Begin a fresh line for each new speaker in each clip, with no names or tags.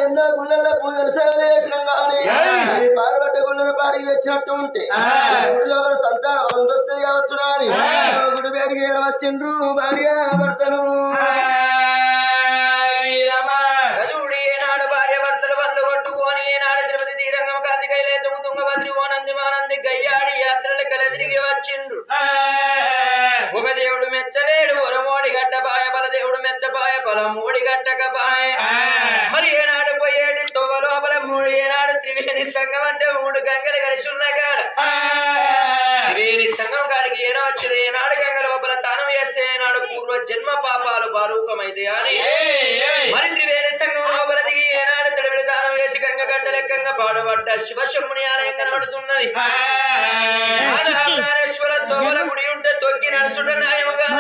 ఎన్నో గుళ్ళల్లో పూజలు సేవలు చేసినాం కానీ ఈ పాడుబడ్డ గుళ్ళను పాడికి తెచ్చినట్టు ఉంటే గుడి లోపల సంతానం వస్తుంది కావచ్చు అని గుడి బయటికి వచ్చిండ్రు భార్య భర్తను
గయ్యాడి యాత్రలకు తిరిగి వచ్చిండ్రు ఒక దేవుడు మెచ్చలేడు ఒరమోడి గట్టపాయ బలదేవుడు మెచ్చపాయ పొలమూడి గట్టకపాయ మరి ఏనాడు పోయేటి తొవ్వ లోపల మూడు ఏనాడు త్రివేణి సంఘం అంటే 3 గంగలు కలిసి ఉన్న కాడ త్రివేణి సంఘం కాడికి ఏనా వచ్చింది ఏనాడు గంగ లోపల తానం చేస్తే ఏనాడు పూర్వ జన్మ పాపాలు బారూకమైతే అని మరి త్రివేణి సంఘం లోపల దిగి ఏనాడు తడివిడి దానం వేసి గంగ గడ్డ లెక్కంగా పాడబడ్డ శివశంభుని ఆలయం కనబడుతున్నది తోవల గుడి ఉంటే తొక్కి నడుచుట న్యాయం కాదు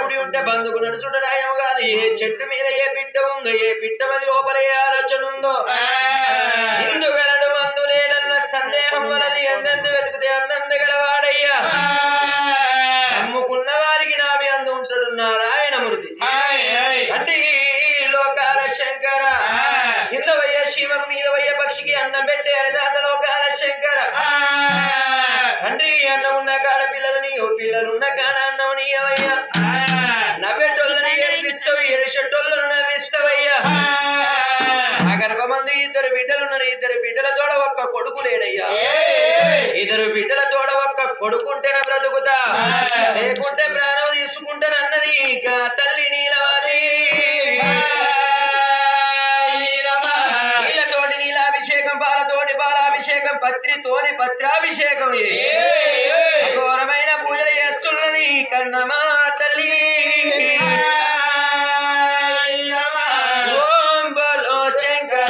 గుడి ఉంటే బంధుకు నడుచుట న్యాయం కాదు ఏ చెట్టు మీద ఏ పిట్ట ఉందో ఏ పిట్ట మది లోపల ఏ ఆలోచన ఉందో ఇందుగలడు మందు లేడన్న సందేహం వలది ఎందెందు వెతుకుతే అందంద గలవాడయ్యా అమ్ముకున్న వారికి నావి అందు ఉంటాడు నారాయణమూర్తి అంటే లోకాల శంకర ఇందవయ్య శివం మీదవయ్య పక్షికి అన్నం పెట్టే హరిదాత లోకాల శంకర తండ్రి అన్నం ఉన్న కాడ పిల్లలని ఓ పిల్లలున్న కాడ అన్నం నీయవయ్యా నవ్వేటోళ్ళని ఏడిపిస్తావు ఏడిచేటోళ్ళను నవ్విస్తావయ్యా ఆ గర్భమందు 2 బిడ్డలున్నారు 2 బిడ్డల తోడ ఒక్క కొడుకు లేడయ్యా 2 బిడ్డల తోడ ఒక్క కొడుకుంటేనే బ్రతుకుతా లేకుంటే ప్రాణం తీసుకుంటానన్నది ఇంకా తల్లి నీలవాది నీళ్ళతోటి నీలాభిషేకం పాలతోటి పాలాభిషేకం పత్రితోని పత్రాభిషేకం ఘోరమైన పూజలు చేస్తున్నది కన్నమా తల్లి ఓం బలో శంకర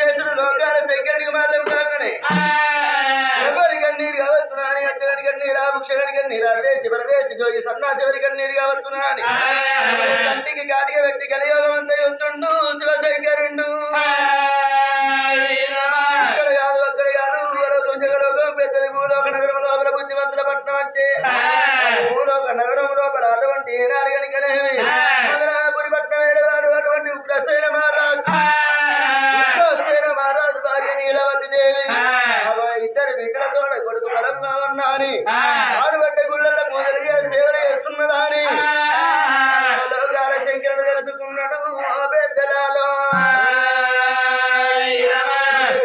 చేసిన లోకాల శంకరునికి మళ్ళీ కాగానే ఎవరి కన్నీరు కావచ్చునా అని అచ్చగని కన్నీరు ఆభుక్షగని కన్నీరు అరదేశి పరదేశి జోగి సన్నాశివరి కన్నీరు కావచ్చునా అని కంటికి కాటిగా పెట్టి కలియోగం అంతా యుద్ధుండు శివశంకరుండు ఇక్కడ కాదు అక్కడ కాదు భూలోకం జగలోకం పెద్దది భూలోక నగరం లోపల బుద్ధిమంతుల పట్టణం వచ్చే భూలోక నగరం లోపల అటువంటి ఏనాడు కనుకనేమి మదనాపురి పట్టణం వేరేవాడు అటువంటి ఉగ్రసేన మహారాజు భార్య నీలవతి దేవి ఇద్దరు బిడ్డలతో కొడుకు బలంగా ఉన్నా అని ఆడుబట్ట గుళ్ళల్లో పూజలు సేవలు చేస్తున్నదా అని లోకాల శంకరుడు తెలుసుకున్నాడు పెద్దలాలో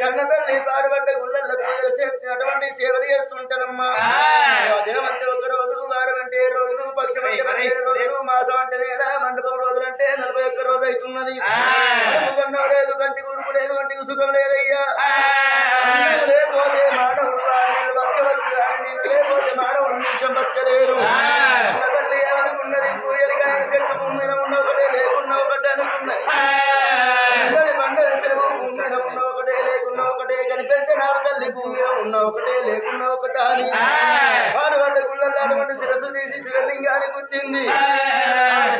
కన్న తల్లి పాడుబట్ట గుళ్ళల్లో పూజలు చేస్తే అటువంటి సేవలు చేస్తుంటానమ్మా అదేమంటే ఒక రోజు వారం అంటే రోజులు పక్షం అంటే 15 రోజులు మాసం అంటే లేదా మండపం రోజులు అంటే 41 రోజు అవుతున్నది కన్నం లేదు కంటికి ఉరుపు లేదు కంటికి సుఖం లేదయ్యా లేకపోతే మానవుడు వాళ్ళు బతకవచ్చు కానీ నేను లేకపోతే మానవుడు నిమిషం బతకలేరు అన్న తల్లి ఏమనుకున్నది పూయలిగా ఆయన చెట్టు భూమి మీద ఉన్న ఒకటే లేకున్నా ఒకటే అనుకున్నది పంట వెసరు భూమి మీద ఉన్న ఒకటే లేకున్నా ఒకటే కనిపించినాడు తల్లి భూమి మీద ఉన్న ఒకటే లేకున్నా ఒకట అని వాడు వంట గుళ్ళల్లో అటువంటి శిరస్సు తీసి శివలింగాన్ని గుర్తింది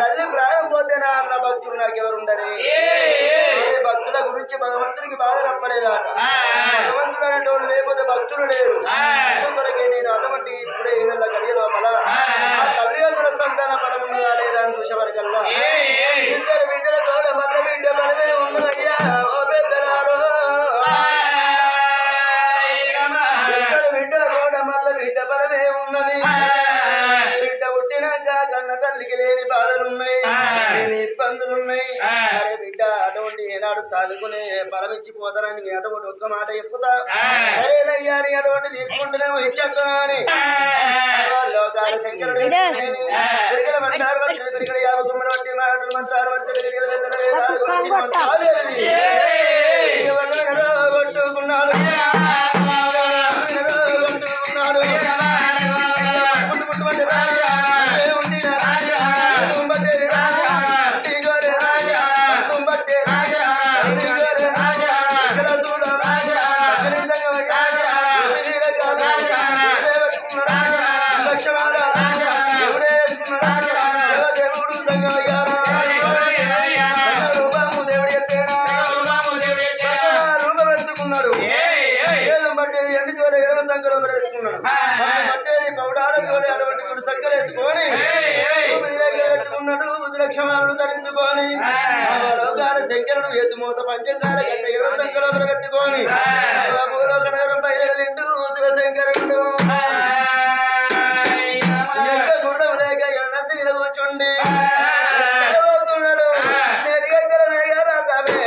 తల్లి ప్రాయం పోతేనా అన్న భక్తులు నాకెవరుండరే భక్తుల గురించి భగవంతుడికి బాధ తప్పలేదాట భగవంతుడు అనేటోళ్ళు లేకపోతే భక్తులు లేరు అందుకొరకే నేను అటువంటి ఇప్పుడే ఏళ్ళ గడియ లోపల తల్లి వందల సంతాన ఫలముగా లేదా అని చూసేవారికల్లా ఇద్దరు బిడ్డలతో మల్ల బిడ్డ బలమే ఉన్నదయ్యా ఓ పెద్దలారో ఇద్దరు బిడ్డలతో మల్ల బిడ్డ బలమే ఉన్నది బిడ్డ పుట్టినాక కన్న తల్లికి లేని బాధలున్నాయి లేని ఇబ్బందులున్నాయి అరే బిడ్డ అటువంటి ఏనాడు సాధుకునే బలమిచ్చిపోతారని నీ అటువంటి ఒక్క మాట చెప్పుతా సరేనయ్యా అని అటువంటి తీసుకుంటేనేమో ఇచ్చేస్తాను అని లోకాల శంకరుడు తిరిగడ బండారు బట్టి తిరిగడ 50 గుమ్మలు బట్టి మాటలు మంత్రాలు బట్టి తిరిగడ వెళ్ళిన వేదాల గురించి కొట్టుకున్నాడు లక్షమాలు ధరించుకొని లోకాల శంకరుడు ఎత్తుమూత పంచంగాల గడ్డ ఏడు సంకలములు కట్టుకొని భూలోక నగరం బయలుదేరిండు శివశంకరుడు ఎంత గుర్రం లేక ఎన్నంత మీద కూర్చుండి నేటి గంటల మేఘాల తమే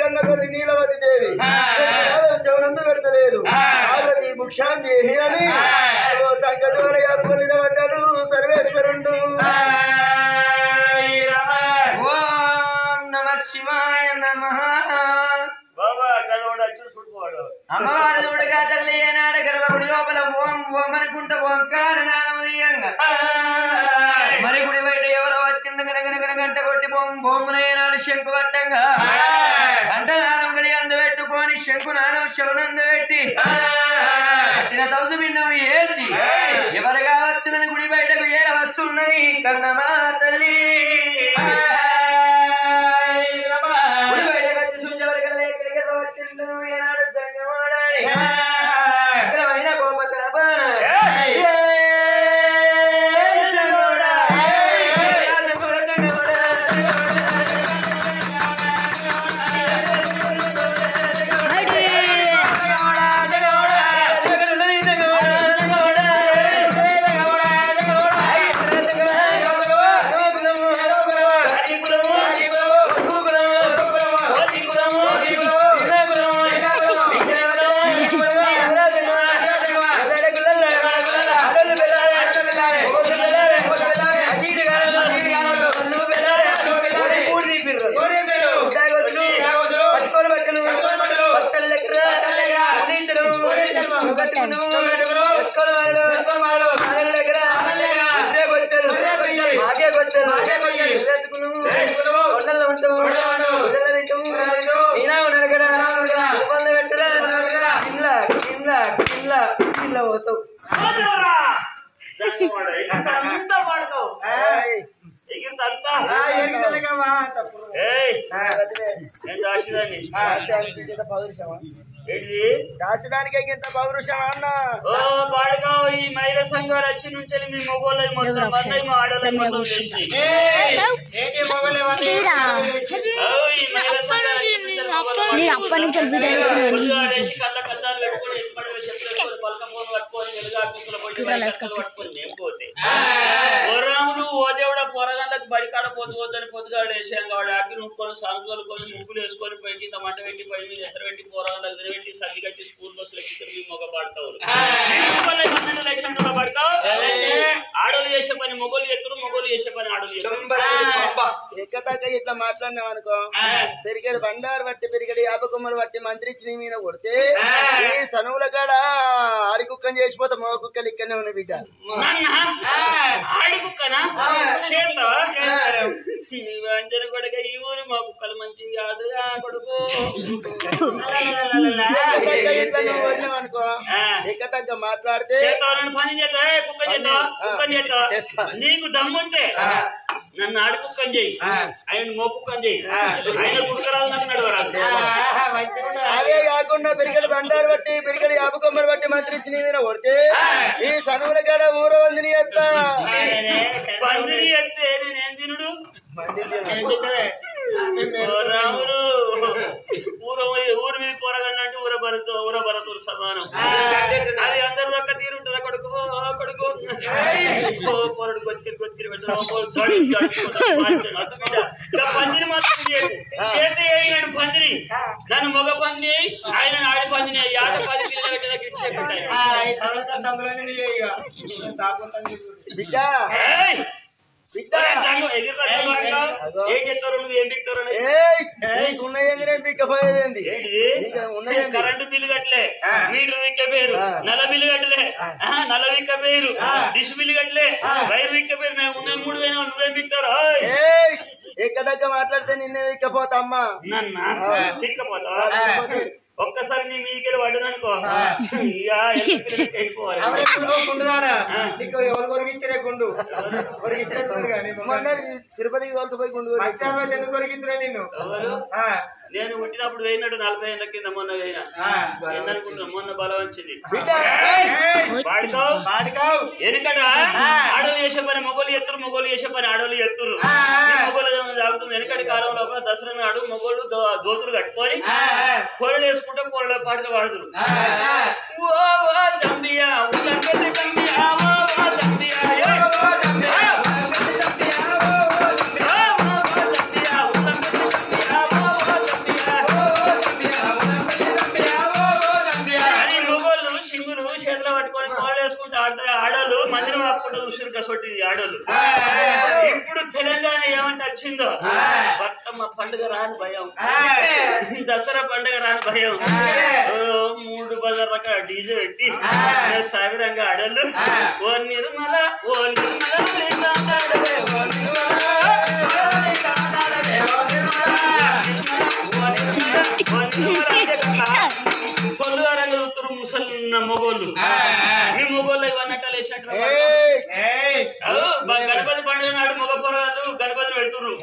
కన్న ఉన్నది నీలవతి దేవి శవనందు పెడతలేదు పార్వతి ముక్షాంతి అని సంకటోలగా నిలబడ్డాడు సర్వేశ్వరుడు. ఓం నమః శివాయ నమః. అమ్మవారు చూడగా తల్లి ఏనాడు గర్భగుడి లోపల ఓం ఓం అనుకుంటా ఓంకార నాదమదీయంగా మరి గుడి బయట ఎవరో వచ్చిండు గనగన గంట కొట్టి బొమ్మ బొమ్మన ఏనాడు శంకు పట్టంగా గంట నాదం గడి అందు పెట్టుకొని శంకు నాదం శవనందు పెట్టి కట్టిన తౌజు భిన్నం వేసి ఎవరు కావచ్చునని గుడి బయటకు ఏడ వస్తున్నది కన్నమా తల్లి. గుడి బయటకు వచ్చి సూచవరకల్లా ఎక్కడికి వచ్చిండు ఏనాడు సంగమాడాలి అగ్రమైన కోపతాపాన దాచడానికి ఎంత పౌరుషమా అన్న ఈ మహిళ సంఘాలు వచ్చి నుంచి మీ మొగోళ్ళు మొత్తం అన్నయ్య మా ఆడవాళ్ళ మొత్తం చేసి
అప్పటి నుంచి
కళ్ళ కద్దాలు పెట్టుకొని పలక ఫోన్ పట్టుకొని పట్టుకొని మేము పోతే రాముడు ఓ దేవుడ పొరగాళ్ళకి బడికాడ పొద్దుని పొద్దుగాడు వేసాం కాబట్టి అక్కి నూపుకొని సాంగులు కొని ముగ్గులు వేసుకొని పోయి కింద మంట పెట్టి పై మీద ఎసరు పెట్టి పొరగాళ్ళకి ఎదురు పెట్టి సర్ది కట్టి స్కూల్ బస్సులు ఎక్కి మొగ పడతావు పడతావు ఆడోళ్ళు చేసే పని మొగోళ్ళు ఎత్తురు మొగోళ్ళు చేసే పని ఆడోళ్ళు ఎక్కదాకా ఇట్లా మాట్లాడినాం అనుకో పెరిగేడు బండారు బట్టి పెరిగేడు యాపకుమ్మలు బట్టి మంత్రించి నీ మీద కొడితే ఈ సనువుల కాడ ఆడి కుక్కని చేసిపోతా మగ కుక్కలు ఇక్కడనే ఉన్నాయి బిడ్డ. ఆడి కుక్కనా అంజన కొడుక ఈ ఊరు మా కుక్కలు మంచి కాదు కొడుకు అనుకో ఎక్క తగ్గ మాట్లాడితే పని చేస్తా కుక్క చేస్తా కుక్కని చేస్తా నీకు దమ్ముంటే నన్ను ఆడి కుక్కని చేయి ఆయన మో కుక్కని చేయి ఆయన కుక్కరాలు నాకు నడవరాదు. అదే కాకుండా పెరిగడి బండారు బట్టి పెరిగడి యాపకొమ్మలు బట్టి మంత్రించి నీ మీద కొడితే ఈ సనువుల కాడ ఊర వందిని ఎత్తా పందిని ఎత్తే నేనేం తినుడు రాముడు ఊరు మీద పోరగంటే ఊర భరతులు సమానం. అది అందరు ఒక్క తీరు ఉంటుందా కొడుకు కొడుకు పొరడు కొచ్చి పందిని మాత్రం చేతి వేయడు పందిని నన్ను మగ పందిని ఆయన ఆడి పందిని ఆట 10 పిల్లలు పెట్టేదాకా ఇచ్చేకుంటాయి. కరెంటు బిల్లు కట్టలే మీటర్ విక్క పేరు నల్ల బిల్లు కట్టలే నల్ల విక్క పేరు డిష్ బిల్లు కట్టలే వైర్ విక్క పేరు మేము ఉన్న 3000 నువ్వేం విక్తారు ఎక్కదగ్గ మాట్లాడితే నిన్నే విక్కపోతా అమ్మా నన్ను విక్కపోతా ఒక్కసారి నీ మీకెళ్ళి పడ్డదనుకో తిరుపతికి తోలుకుపోయి గుండు నిన్ను నేను పుట్టినప్పుడు వేయినాడు 40 ఏళ్ళ కింద మొన్న వేయినా ఏందనుకుంటున్నా మొన్న బలం వచ్చింది ఎందుకట ఆడోళ్ళు చేసే పని మొగోళ్ళు ఎత్తురు మొగోళ్ళు చేసే పని ఆడోళ్ళు ఎత్తురు మొగోళ్ళు సాగుతుంది వెనకటి కాలం లోపల దసరా నాడు మొగోళ్ళు దోతులు కట్టుకొని కోరలు వేసుకుంటే కోరల పాటలు పాడుతురు చంపియా చంపియా చంపియా
ఆడతారు ఆడోళ్ళు మందిరం అప్పుడు ఉసురు కసొట్టి ఆడోళ్ళు. ఇప్పుడు తెలంగాణ ఏమంటే వచ్చిందో బతుకమ్మ పండుగ రాని భయం, దసరా పండుగ రాని భయం, 3 బజార్ రకాల డీజే పెట్టి సావిరంగా ఆడోళ్ళు ఓ నిర్మల ఓ సొల్లుగారంగా చూస్తారు ముసలిన్న మొగోళ్ళు. ఈ మొగోళ్ళు ఇవన్నట్టు వేసినట్టు గణపతి పండుగ నాడు మగ పొరగాళ్ళు గణపతి పెడుతున్నారు,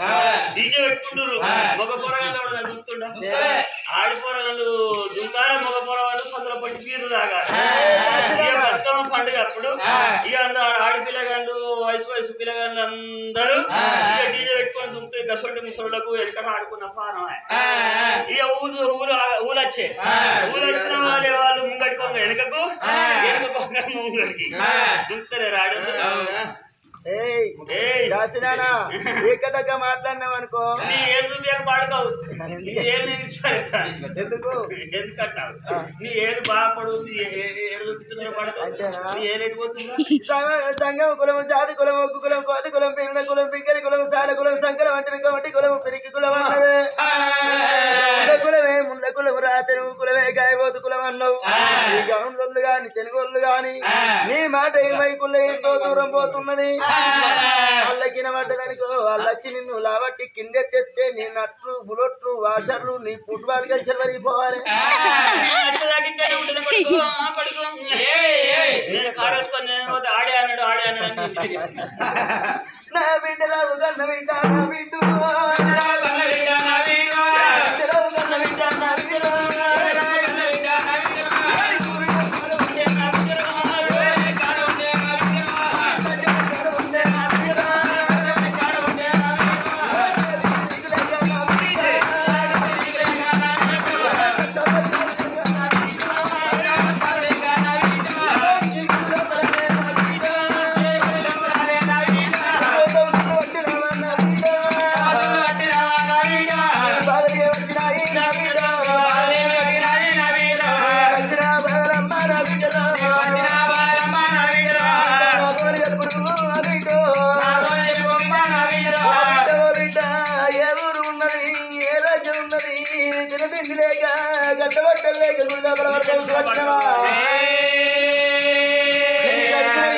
డీజే పెట్టుకుంటారు. మగ పొరగాళ్ళు కూడా దుంకుతుండ ఆడి పొరగాళ్ళు దుంకార, మగ పొరగాళ్ళు సొంతల పట్టి తీరు దాగా బతుకమ్మ పండుగ అప్పుడు ఇక అందరూ ఆడపిల్లగాళ్ళు వయసు పిల్లగాళ్ళు అందరూ ఇక డీజే పెట్టుకొని దుంకుతాయి. గసొట్టి ముసలులకు ఎక్కడ ఆడుకున్న పానం. ఇక ఊరు వచ్చే ఊరు వచ్చిన వాళ్ళు ముంగడుకోంగ వెనకకు ముంగడికి దుంకుతారే రాడు.
ఏకదగ్గ మాట్లాడినావు అనుకో
నీ ఏళ్ళు చూపించాక పాడుకోవు, నీ ఏళ్ళు
ఎందుకు
ఎందుకంటావు? నీ ఏళ్ళు బాగుపడు, ఏడు చూపిస్తున్నా పడుకో, నీ ఏళ్ళు ఎట్టిపోతుందా?
సంఘం కులము, జాతి కులం, ఒగ్గు కులం, కోతి కులం, పిల్లల కులం, పిక్కరి కులం, సాల కులం, సంకల వంటి కమటి కులం, పిరికి కులం అన్నవే. కులమే ముంద కులం, రాతెను కులమే గాయబోతు కులం అన్నావు. ఈ గౌన్లు గాని తెలుగోళ్ళు గాని నీ మాట ఏమై కుల ఎంతో దూరం పోతున్నది. అల్లకిన పడ్డదనుకో వాళ్ళొచ్చి నిన్ను లాబట్టి కిందెత్తేస్తే నీ నట్లు బులొట్లు వాషర్లు నీ ఫుట్బాల్ కల్చర్ వరిగిపోవాలి.
ఆడే అన్నాడు
నా బిడ్డరావు కన్న బిడ్డ నా బిడ్డు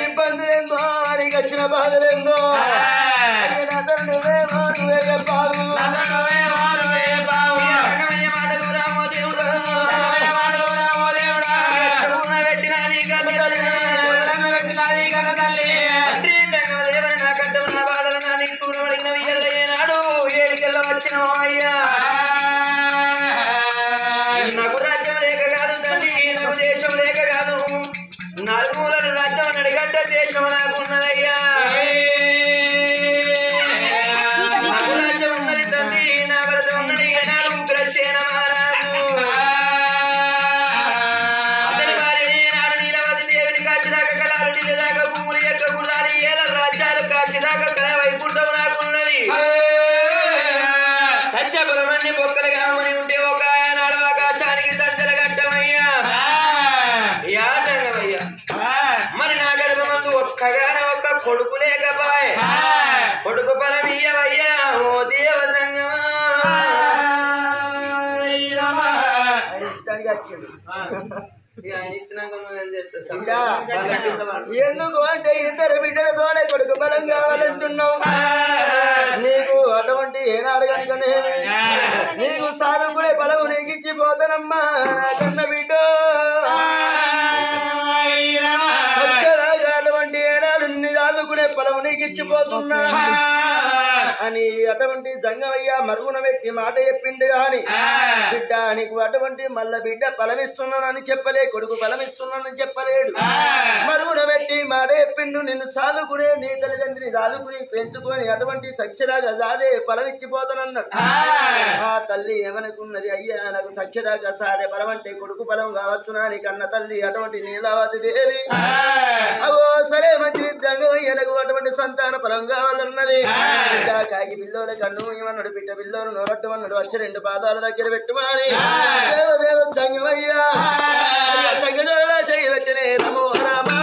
ఇబ్బంది ఏందో నీకు వచ్చిన బాధలేందో నువ్వేమో నువ్వే బాబు వచ్చిన నాకు రాజ్యం లేక కాదు తండ్రి, నాకు దేశం లేక కాదు, 4 మూలల రాజ్యం నడిగడ్డ దేశం నాకున్నదయ్యా. నాకు రాజ్యం ఉన్నది తండ్రి, నా భరత ఉన్నది ఏనాడు ఉగ్రసేన మహారాజు. అతని భార్య ఏనాడు నీలవతి దేవిని కాశీదాకా కళాలు ఢిల్లీదాకా భూములు యొక్క గుర్రాలు 7 రాజ్యాలు కాశీదాకా కళ వైకుంఠం నాకున్నది. సత్యపురమన్ని బొక్కలు కామని ఉంటే ఒక నాడు ఆకాశానికి తండ్రి గట్టమయ్యా యాచంగమయ్యా. మరి నా గర్భమందు ఒక్కగానే ఒక్క కొడుకు లేకపాయే, కొడుకు బలమీయవయ్యా ఓ దేవ సంగమా. ఎందుకు అంటే 2 బిడ్డలతోనే కొడుకు బలం కావాలంటున్నావు. నీకు అటువంటి ఏనాడు కనుకనే నీకు సాధుకునే బలము నీకు ఇచ్చిపోతానమ్మా నా కన్న బిడ్డ. అటువంటి ఏనాడు నీ సాధుకునే బలము నీకు ఇచ్చిపోతున్నా అని అటువంటి జంగమయ్య మరుగున పెట్టి మాట చెప్పిండు గాని బిడ్డ నీకు అటువంటి మళ్ళా బిడ్డ బలమిస్తున్నానని చెప్పలే, కొడుకు బలమిస్తున్నానని చెప్పలేడు. మరుగున పెట్టి మాట చెప్పిండు, నిన్ను సాధుకునే నీ తల్లిదండ్రిని సాధుకుని పెంచుకొని అటువంటి సత్యదాకా సాదే బలమిచ్చిపోతానన్నాడు. ఆ తల్లి ఏమనుకున్నది, అయ్యా నాకు సత్యదాకా సాదే బలం అంటే కొడుకు బలం కావచ్చు నా కన్న తల్లి అటువంటి నీలావతి దేవి. అవో సరే మంచిది జంగమయ్య నాకు అటువంటి సంతాన బలం కావాలన్నది. కాకి పిల్లోల కన్ను ఏమన్నాడు, బిడ్డ పిల్లోను నోరట్టమన్నాడు, వచ్చి 2 పాదాల దగ్గర పెట్టుమని దేవదేవ సంగమయ్యా సంగజోలా చేయి పెట్టినే నమో రామా.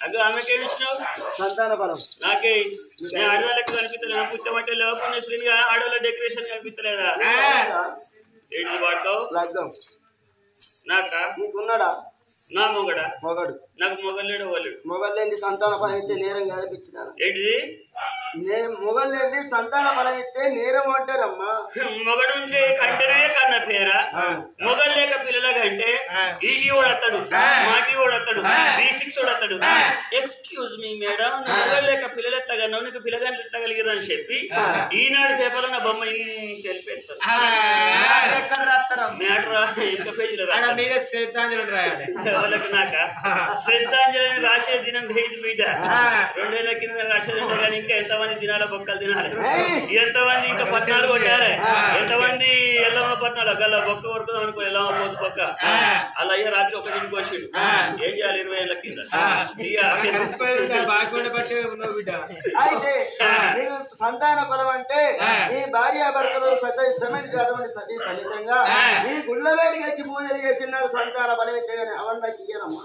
అగో ఆమెకేమి ఇచ్చినావు?
సంతాన ఫలం.
నాకే నేను ఆడవాళ్ళకి కనిపించలేదా? పుచ్చమట్టలు పుణ్యశ్రీనిగా ఆడవాళ్ళ డెకరేషన్ కనిపించలేదా? ఏంటి వాడుతావు?
లగ్గం
నాకా?
నీకున్నాడా?
నా మొగడా?
మొగడు.
నాకు మొగలేడు వాళ్ళు.
మొగలేంది సంతాన ఫలం ఇస్తే నేరం కనిపించినారు.
ఏంటిది?
మొగలేంది సంతాన ఫలం ఇస్తే నేరం అంటారమ్మా.
మొగడుంటే కంటేనే కన్న పేరా? మొగలు లేక పిల్లల కంటే ఈగి ఓడతాడు, మాటి ఓడతాడు, B6 ఓడతాడు. ఎక్స్క్యూజ్ మీ మేడం, మొగలు లేక పిల్లలు ఎట్టగన్నావు, నీకు పిల్లగాంట్లు ఎట్టగలిగారు అని చెప్పి ఈనాడు పేపర్ నా బొమ్మ తెలిపేస్తారు. ఎంత పేజీలో వాళ్ళకి నాక శ్రద్ధాంజలి రాసే దినం లేదు బిడ్డ. 2 ఏళ్ల కింద రాసేది ఉంటే కానీ ఇంకా ఎంతమంది దినాల బొక్కలు తినాలి, ఎంతమంది ఇంకా పట్నాలు కొట్టాలి, ఎంతమంది ఎల్లమ్మ పట్నాలు గల్ల బొక్క కొడుకుందాం అనుకో, ఎల్లమ్మ పోతు బొక్క అలా అయ్యా రాత్రి ఒకటి కోసిండు. ఏం చేయాలి 20 ఏళ్ల కింద?
అయితే సంతాన ఫలం అంటే ఈ భార్యాభర్తలు శ్రమించినటువంటి సతీ సమేతంగా ఈ గుళ్ళవేడికి వచ్చి పూజలు చేసినాడు సంతాన ఫలం ఇస్తే కానీ అవన్నకి ఇయ్యనమ్మా.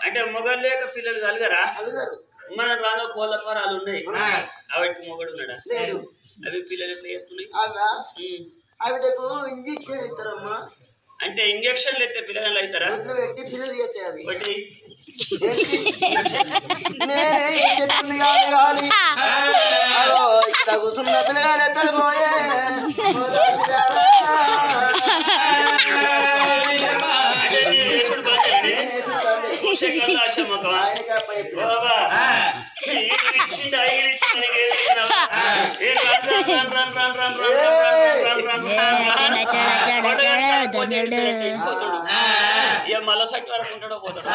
అంటే మొగలు లేక పిల్లలు కలగరా? మన రాను కోళ్ళ పరాలు ఉన్నాయి, అవిటికి మొగడు ఉన్నాడా? అవి పిల్లలు ఎట్లా చేస్తున్నాయి?
అవిటకు ఇంజక్షన్ ఇస్తారమ్మా.
అంటే ఇంజక్షన్లు ఎత్తే పిల్లలు అవుతారా?
పెట్టి పిల్లలు చేస్తాయి. అది
ఒకటి
కూర్చున్న పిల్లగాడు ఎత్తలు పోయే
మళ్ళా సట్టి వరకు ఉంటాడో పోతాడు.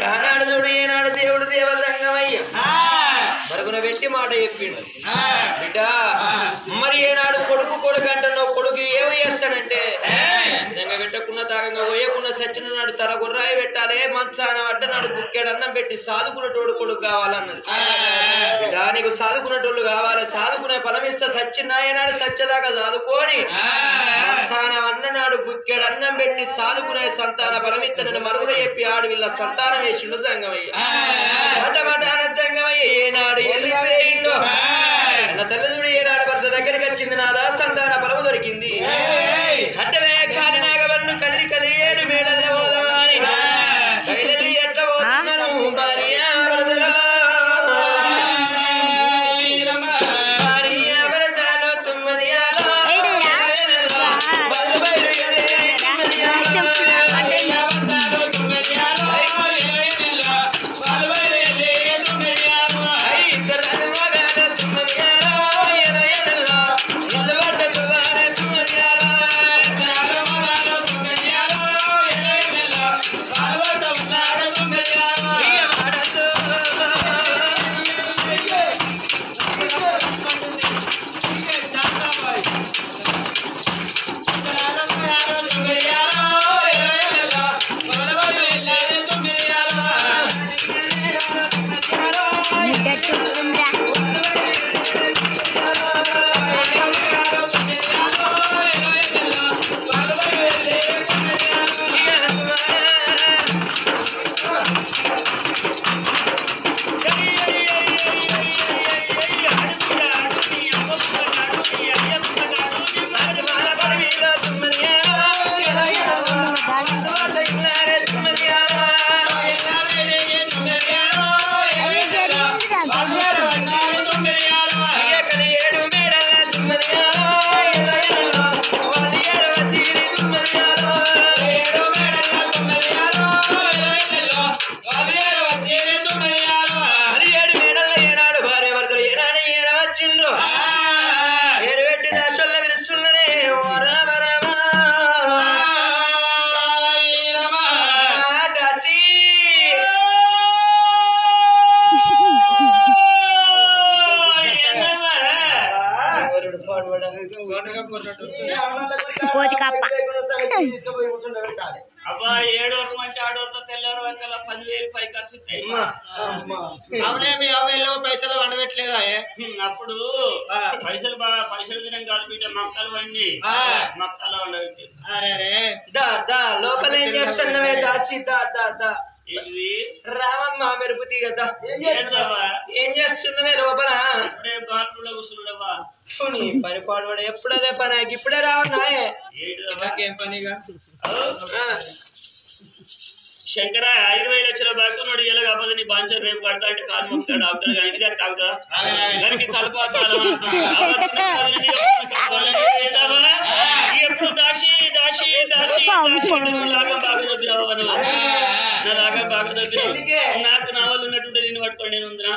గానాడు ఏనాడు దేవుడు దేవసంగమయ్య మరుగున పెట్టి మాట చెప్పిండు. బిడ్డ మరి ఏనాడు కొడుకు అంటున్నావు, కొడుకు ఏమి చేస్తాడంటే నిజంగా పెట్టకుండా తాగంగా పోయకుండా సచ్చిన నాడు తల గుర్రాయి పెట్టాలి, మంచాన పడ్డ నాడు బుక్కెడన్నం పెట్టి సాదుకునేటోడు కొడుకు కావాలన్నది. దానికి సాదుకునేటోళ్ళు కావాలి, సాదుకునే ఫలమిస్తా సచ్చినాయనాడు సచ్చదాకా సాదుకొని మంచాన అన్ననాడు బుక్కెడన్నం పెట్టి సాదుకునే సంతాన ఫలమిత్తనని మరుగున చెప్పి ఆడు వీళ్ళ సంతానం వేసిండు సంగమయ్య. మటమటాన సంగమయ్య ఏనాడు వెళ్ళిపోయిండు. నా తల్లిదండ్రుడు ఏనాడు భర్త దగ్గరికి వచ్చింది, నాదా సంతాన ఫలము దొరికింది. అంటే కాని నాగవన్ను కదిలి కదిలేడు మేడల్ల పోదమా అని కైలెల్లి ఎట్ట పోతున్నాను భార్య భరతలో తుమ్మదియాలో
ఏడోరు మంచి ఆడోరుతో తెల్లారు వంకల 10,000 పై ఖర్చు
అవునేమి అవేలో పైసలు వండబెట్టలేదా
అప్పుడు పైసలు దినం కాదు బిడ్డ మక్కలు వండి మక్కలు వండబెట్టి
లోపల ఏం చేస్తున్నవే దాసి
ఇది
రామమ్మ మెరుపుతి కదా ఏం చేస్తున్నవే లోపల
ఇప్పుడే బాత్రూంలో కూర్చున్నావా
పని పాడబడి ఎప్పుడదే పని ఇప్పుడే రావన్నాయే నాకేం పనిగా
శంకర 5,000 లక్షల బాకున్నాడు ఇలా కాకపోతే నీ బాంచర్ రేపు కడతా అంటే కాలు మొక్కుతాడు అవుతాడు కానీ ఇది తాగుతా దానికి తలపాతాడు ఎప్పుడు దాసి దాసి దాసి లాగా బాగా దగ్గర నా లాగా బాగా దగ్గర నాకు నా వాళ్ళు ఉన్నట్టుంటే దీన్ని పట్టుకోండి నేను ఉందినా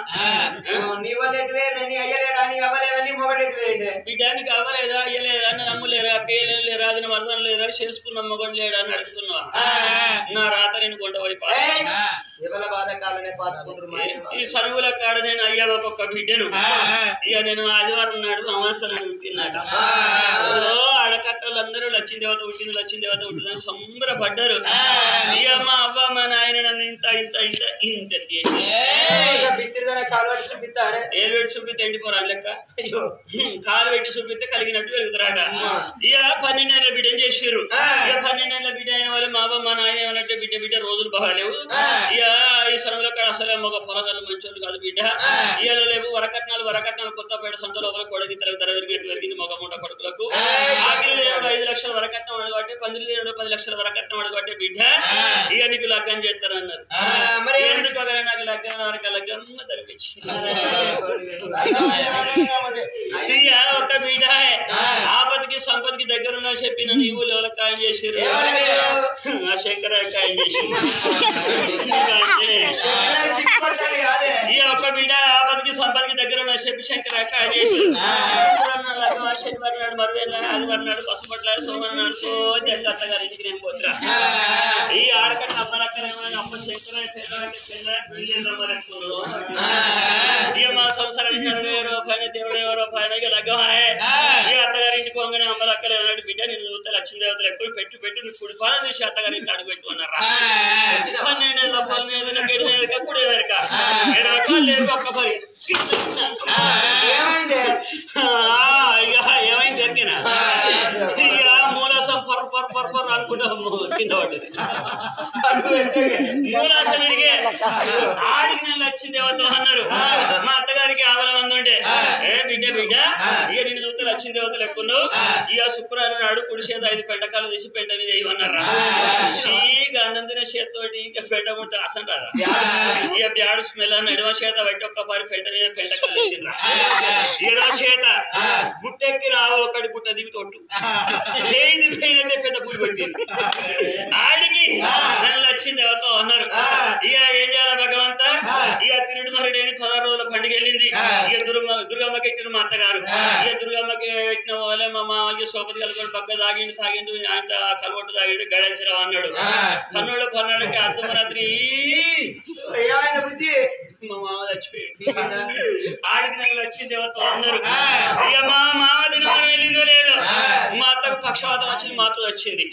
బిడ్డానికి అవ్వలేదా అయ్యలేదా నా అమ్ములేరా అక్కయ్యలేరు లేరా అది మరణం లేదా చేసుకున్న మొగడు లేడా అని అడుగుతున్నావా నా రాత నేను కొండవడి ఈ సరువుల కాడ నేను అయ్యా ఒక్కొక్క బిడ్డను ఇక నేను ఆదివారం నాడు అమాసనం తిన్నాడు ఆడకట్టలందరూ లక్ష్మీదేవత పుట్టింది లక్ష్మీదేవత పుట్టిందని సంబరపడ్డారు ఇక మా అవ్వ మా నాయన నన్ను ఇంత ఇంత ఇంత ఇంత ఏలు పెట్టి చూపితే ఎండిపోరా లెక్క కాలు పెట్టి చూపితే కలిగినట్టు వెళ్తారట ఇక 12 నెలల బిడ్డని చేసారు ఇక 12 నెలల బిడ్డ అయిన వాళ్ళు మా అవ్వ మా నాయన ఏమన్నట్టే బిడ్డ రోజులు బాగాలేవు ఇక ఈ సరువుల కాడ అసలే మగ పొరగాళ్ళు మంచోళ్ళు కాదు బిడ్డ ఇవాళ లేవు వరకట్నాలు కొత్తపేట సంత లోపల కొడగి పెరిగింది మగ మూట కొడుకులకు ఆకిలి 5 లక్షల వరకట్నం అడగబట్టే 10 లక్షల వరకట్నం అడగబట్టే బిడ్డ ఇక నీకు లగ్గం చేస్తారన్నారు మరి ఎందుకు నాకు లగ్గం వరకు లగ్గమ్మ తరిపించి ఇక ఒక బిడ్డ ఆపదకి సంపదకి దగ్గరున్నా చెప్పి నన్ను ఈ ఊళ్ళో ఎవరికి ఖాయం చేసారు శంకర ఖాయం చేసారు ఈ ఒక్క బిడ్డ ఆపదకి సంపదకి దగ్గర ఉన్న చెప్పి శంకర ఖాయం చేసారు శనివారం నాడు మరువేళ్ళ ఆదివారం నాడు పసుపట్ల సోమవారం నాడు సోది అంటే అత్తగారి ఇంటికి నేను పోతురా ఈ ఆడకట్ట అప్పరక్కరేమైనా అప్ప శంకర ఇక మా సంసారానికి 60,000 రూపాయలు 30,000 రూపాయలు లగ్గమాయే ఈ అత్తగారి ఇంటికి పోగానే అమ్మలక్కలు ఏమన్నాడు బిడ్డ నేను చూస్తే లక్ష్మీదేవతలు ఎక్కువ పెట్టి నువ్వు కుడి పాలన తీసి అత్తగారి ఇంటి అడుగు పెట్టుకున్నారా 12 నెలల పొలం మీద కుడి వెనక లేదు ఒక్క పరి ఇక ఏమైంది దొరికినా ఇక మూలాసం పర్ అనుకుంటా కింద పడ్డది మూలాసం అడిగే ఆడికి నేను లక్ష్మీదేవతలు అన్నారు మా అత్తగారికి ఆవల మంది ఉంటే బిడ్డ ఇక నేను చూస్తే లక్ష్మీదేవతలు ఎక్కున్నావు ఇక శుక్రవారం నాడు కుడి చేత 5 పెంటకాలు తీసి పెంట మీద వేయమన్నారా షీగా అన్నందిన చేతితోటి ఇంకా పెంట ఉంటే అసలు రాదా ఇక బ్యాడు స్మెల్ అన్న ఎడవ చేత బట్టి ఒక్క పారి పెంట మీద పెంటకాలు వేసిండ్రా ఎడవ చేత గుట్టెక్కి రావు ఒకటి గుట్ట దిగి తొట్టు లేని పోయినట్టే పెద్ద పూలు పెట్టింది ఆడికి నన్ను వచ్చింది ఎవరితో అన్నారు ఇక ఏం చేయాలి భగవంత ఇక తిరుడు మరుడేని 16 రోజుల పండుగ వెళ్ళింది ఇక దుర్గమ్మకి ఎక్కిన మా అత్తగారు ఇక దుర్గమ్మకి పెట్టిన వాళ్ళే మా మామయ్య సోపతి కలుగుని పక్క తాగిండు ఆయన కలవట్టు తాగిండు గడించరావు అన్నాడు కన్నుడు కొన్నాడికి అర్ధమరాత్రి మా మామ చచ్చిపోయాడు ఆడికి నాకు వచ్చింది ఎవరితో అన్నారు ఇక మా మామ దినమని వెళ్ళిందో లేదో మా అత్తకు పక్షవాతం వచ్చింది మాతో వచ్చింది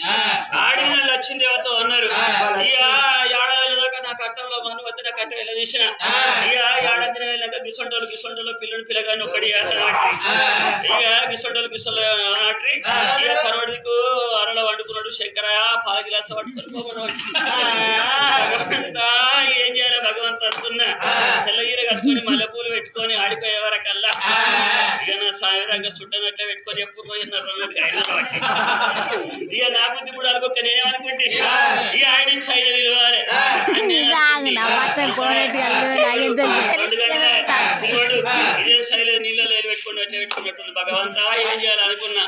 ఆడికి నాకు వచ్చింది ఎవరితో అన్నారు ఇక ఏడాది దాకా నా కట్టంలో మను వచ్చి నా కట్ట వెళ్ళ తీసిన ఇక ఏడాది వెళ్ళాక గిసొంటోళ్ళు పిల్లగాని ఒకటి ఇక గిసొంటోళ్ళు నాటి ఇక కనబడికు అరలో వండుకున్నాడు శంకర పాల గిలాస పట్టుకొని భగవంతా ఏం చేయాలి భగవంత అనుకున్నా తెల్లగీర కట్టుకొని మల్లెపూలు పెట్టుకొని ఆడిపోయే వరకల్లా ఇక నా సాయంత్రంగా చుట్టనట్లే పెట్టుకొని ఎప్పుడు పోయినారు ఇక నా బుద్ధి కూడా అనుకోక నేనేమనుకుంటే ఇక ఆయన సైడ్ విలువాలి ఇదే శైలి నీళ్ళలో పెట్టుకుని ఎట్లా పెట్టుకున్నట్టుంది భగవంతా ఏం చేయాలి అనుకున్నా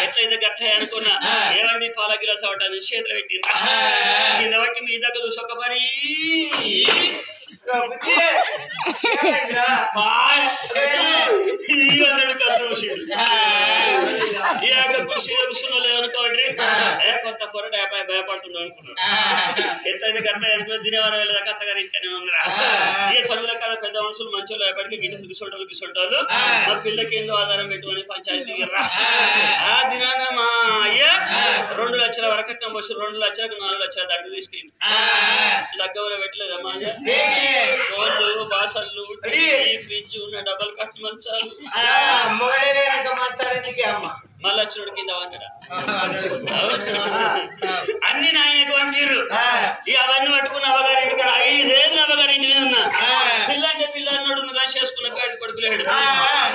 ఎట్లయితే గట్టాయి అనుకున్నా ఏమండి పాల గిలాస అవటాన్ని చేతులు పెట్టింది కింద బట్టి మీ దగ్గర చూసి ఒక పని కూర్చున్నోళ్ళు అనుకోండి కొంత పొరట భయపడుతుందో అనుకున్నాడు. ఎంతైతే గంట ఎంత తినేవారు వెళ్ళదాకా అత్తగారు ఇంటనే ఉన్నారా ఏ చదువుల కాడ పెద్ద మనుషులు మంచోళ్ళు ఎప్పటికీ గిన్నె గిసొంటోళ్ళు మా పిల్లకి ఏందో ఆధారం పెట్టుకుని పంచాయతీ ఆ దినాన మా అయ్య 2 లక్షల వరకట్నం వచ్చి 2 లక్షలకు 4 లక్షల దగ్గర తీసుకెళ్ళి దగ్గర పెట్టలేదమ్మా వాళ్ళు బాసళ్ళు ఫ్రిడ్జ్ ఉన్న డబల్ కట్ మంచాలు మళ్ళీ చూడు కింద అన్ని నాయనకు మీరు అవన్నీ పట్టుకున్న అవ్వగారింటి 5 ఏళ్ళు అవ్వగారింటి ఉన్నా పిల్లంటే పిల్లన్నోడు చేసుకున్న కాడి కొడుకులేడు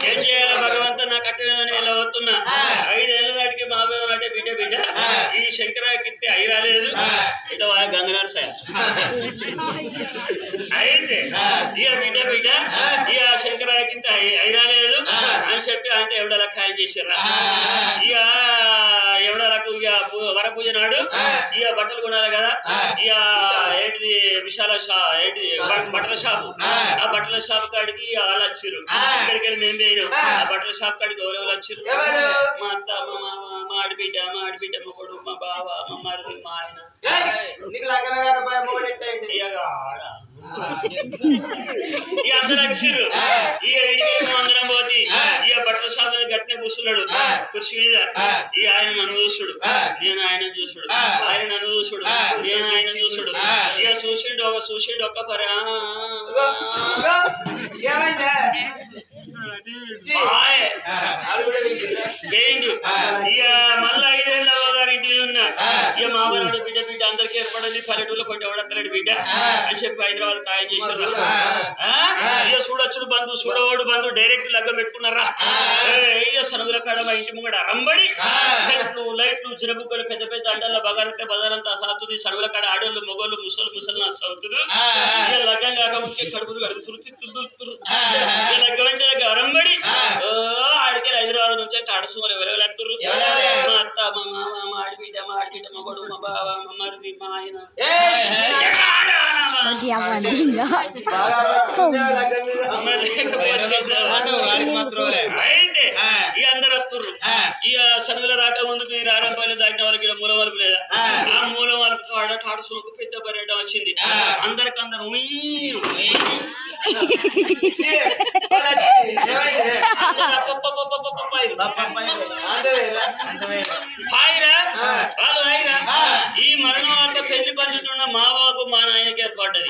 ఏం చేయాలి భగవంతా నా కట్టలేదని ఇలా వస్తున్నా 5 ఏళ్ళ నాటికి మా బాబు అంటే బిడ్డ ఈ శంకరాకిస్తే అయి రాలేదు ఇట్లా గంగనాథ్ సార్ అయితే ఇక బిడ్డ ఇక శంకరాకింత అయి రాలేదు అని చెప్పి అంటే ఎవడలా ఖాయం చేసారా ఇక ఎవడలకు ఇక వరపూజ నాడు ఇక బట్టలు కొనాలి కదా ఇక ఏంటిది విశాల ఏంటిది బట్టల షాపు ఆ బట్టల షాప్ కాడికి వాళ్ళు వచ్చారు ఇక్కడికి వెళ్ళి మేము పోయినాం ఆ బట్టల షాప్ కాడికి ఎవరెవరు వచ్చారు మా అత్త మా ఆడిబిడ్డ మా కొడుకు మా బావ మా మరిది మా ఆయన ఇక అందరూ వచ్చారు ఇక ఇంటికి అందరం పోతే ఇక బట్టల షాప్ గట్టినే కూర్చున్నాడు కుర్చీ మీద ఈ ఆయన నన్ను చూసుడు నేను ఆయన చూసుడు ఆయన నన్ను చూసుడు నేను ఆయన చూసుడు ఇక చూసిండు ఒక్క పరి ఇక మళ్ళా 5 ఏళ్ళ గారింటి ఉన్నా ఇక మామూలు బిడ్డ అందరికీ ఏర్పడింది పల్లెటూరులో కొంచెం ఎవడక్కలేడు బిడ్డ అని చెప్పి హైదరాబాద్ ఖాయం చేశారు ఇక చూడొచ్చుడు బంధు చూడవాడు బంధు డైరెక్ట్ లగ్గం పెట్టుకున్నారా ఇక సనుగుల కాడ మా ఇంటి ముంగడ రంబడి లైట్లు జిరబుక్కలు పెద్ద పెద్ద అండల్లో బగారంటే బజారంతా సాగుతుంది సనుగుల కాడ ఆడోళ్ళు మొగోళ్ళు ముసలు సాగుతుంది ఇక లగ్గం కాక ఉంటే కడుపులు కడుగుతురు లగ్గం అంటే రంబడి ఆడికి హైదరాబాద్ నుంచి ఆడసుమారు ఎవరెవరు మా అత్త మా మామ మా ఆడిబిడ్డ మా కొడుకు మా బావ మా మరిది మా ఆయన అయితే ఇక అందరు వస్తుర్రు ఇక సనువుల రాక ముందు మీరు ఆరంభాలు దాటిన వాళ్ళకి మూల వరకు లేదా ఆ మూల వరకు ఆడటాడు పెద్ద పర్యటన వచ్చింది అందరికందరు ఈ మరణ వార్త పెళ్లి పంచుతున్న మా బాబు మా నాయనకి ఏర్పడ్డది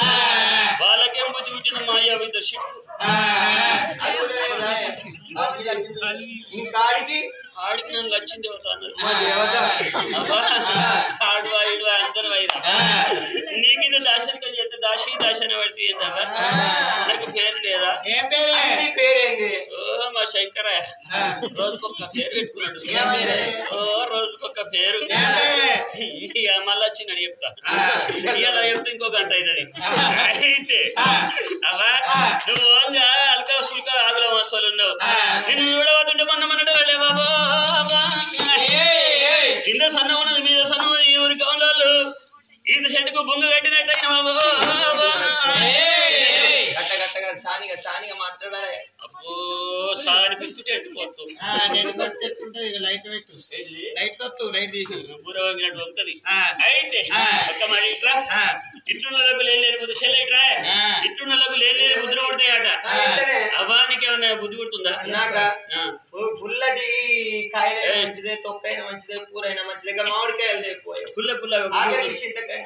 వాళ్ళకేం బుద్ధి పుట్టిన మా అయ్య ఇద్దరు ఆడికి నన్ను వచ్చింది ఆడు వాయుడు అందరు వైరా నీకు ఇది దాశనికం చేస్తే దాశని పడితే ఏంటా నాకు పేరు లేదా ఓ మా శంకర రోజుకొక్క పేరు పెట్టుకున్నాడు రోజుకొక్క పేరు ఇక మళ్ళీ వచ్చిందని చెప్తా ఇలా చెప్తే ఇంకో గంట అవుతుంది అయితే అవా నువ్వు అల్కా సుల్క ఆగుల మసాలు ఉన్నావు నిన్ను చూడబోతుంటే మొన్నమన్నట్టు వెళ్ళే బాబా కింద సన్న ఉన్నది మీద సన్న ఉన్నది ఎవరి కావాలి ఈత చెట్టుకు బొంగు కట్టినట్టయిన బాబు సానిగా మాట్లాడాలి అబ్బో సాని పిచ్చుకుంటే ఎండిపోతుంది లైట్ తీసి బూర వంగినట్టు వస్తుంది అయితే ఒక్క మాట ఇట్లా ఇట్లున్నలకు లేని చెల్లెట్రా ఇట్లున్నలకు లేని బుద్ధి కొడతాయట అవ్వా నీకేమన్నా బుద్ధి కొడుతుందా
పుల్లటి కాయలు మంచిదే తొక్కైన మంచిదే కూరైనా మంచిదే మామిడికాయలు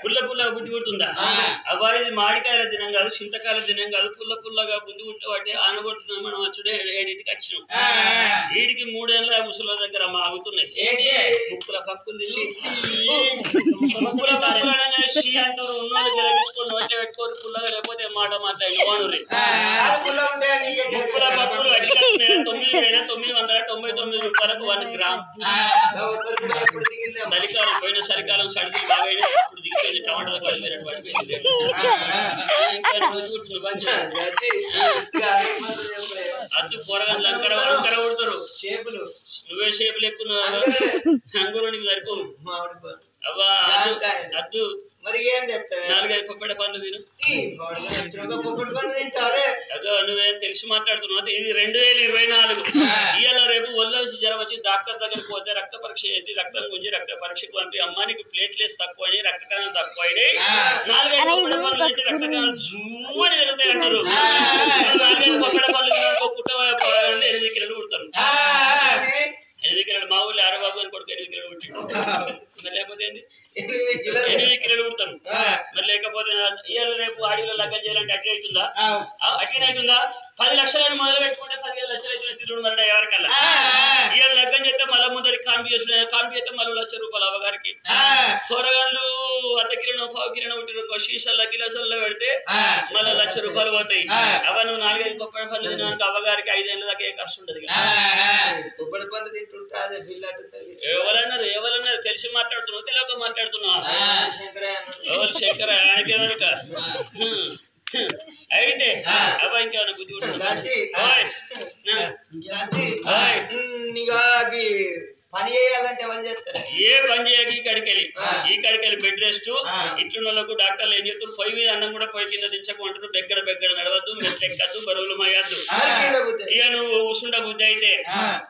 పుల్ల బుద్ధి కొడుతుందా అవ్వా ఇది మామిడికాయల దినం కాదు చింతకాయల దినం కాదు పుల్లగా బుద్ధి కొట్టే వాటి ఆనగొడుతున్నాం మనం వచ్చుడే 7ంటికి వచ్చినాం వీడికి 3 ఏళ్ళ ముసల దగ్గర మాగుతున్నాయి ముక్కుల పక్కులు అంటారు ఉన్నోళ్ళు గెలిపించుకొని నోట్లే పెట్టుకొని పుల్లగా లేకపోతే మాట మాట్లాడి వానురి ముక్కుల పక్కులు అడిగిన 999 రూపాయలకు 1 గ్రామ్ చలికాలం పోయిన చలికాలం సడికి బాగా ఇప్పుడు దిగిపోయింది టమాటాలు పడిపోయినట్టు అద్దు కూరగాయలు అంకర కొడతారు షేపులు నువ్వే షేపులు ఎక్కువ అంగురునికి సరిపోవు అవ్వా అద్దు
మరి ఏం చెప్తావు?
4-5 పొప్పడి పండ్లు తిను.
పొప్పటి పండు తింటారే.
అదో నువ్వేం తెలిసి మాట్లాడుతున్నావు. ఇది 2024. ఇవాళ రేపు ఒళ్ళు జ్వరం వచ్చి డాక్టర్ దగ్గరికి పోతే రక్త పరీక్ష చేసి రక్తం గుంజి రక్త పరీక్షకు పంపి అమ్మానికి ప్లేట్లెస్ తక్కువ అయినాయి, రక్త కణాలు తక్కువ అయినాయి, 4-5 పొప్పడి పండ్లు తింటే రక్త కణాలు జూమని పెరుగుతాయి అంటారు. 4-5 పొప్పడి పండ్లు పుట్ట 8 కిలోలు పుడతారు. 8 కిలోలు మా ఊళ్ళో అరబాబు అని కొడుకు 8 కిలోలు పుట్టిండు. మరి లేకపోతే ఏంది 8 కిలోలు పుడతారు. మరి లేకపోతే ఇవాళ రేపు ఆడిలో లగ్గం చేయాలంటే అట్లా అవుతుందా? అట్లా అవుతుందా? 10 లక్షలను మొదలు పెట్టుకుంటే 15 లక్షలు అయితే తిరుగుడు మరి ఎవరికల్లా. ఇవాళ లగ్గం చేస్తే మళ్ళీ ముందరికి కాన్పి చేస్తే మళ్ళీ ₹1,00,000 అవ్వగారికి. కూరగాయలు 1/2 కిలో 1/4 కిలో ఉంటే శీషాల గిలాసుల్లో పెడితే మళ్ళీ ₹1,00,000 పోతాయి. అవ నువ్వు 4-5 పొప్పడి పండ్లు తినడానికి అవ్వగారికి 5 ఏళ్ళ దాకా ఏ ఖర్చు ఉండదు.
పొప్పడి పండు తింటుంటే అదే బిల్లు అడుగుతుంది.
ఎవరన్నారు తెలిసి మాట్లాడుతున్నావు, తెలియక మాట్లాడుతున్నావు. ఎవరు శంకర ఆయనకేమనుక అయితే అబ్బా ఇంకేమైనా బుద్ధి
పని చేయాలంటే ఎవరు చేస్తారు?
ఏ పని చేయక ఈ కడికెళ్ళి బెడ్ రెస్ట్. ఇట్లున్న వాళ్ళకు డాక్టర్లు ఏం చెప్తారు, పొయ్యి మీద అన్నం కూడా పొయ్యి కింద దించకుంటారు. బెగ్గడ నడవద్దు, మెట్లు ఎక్కద్దు, బరువులు మోయద్దు. ఇక నువ్వు ఉసుండ బుద్ధి అయితే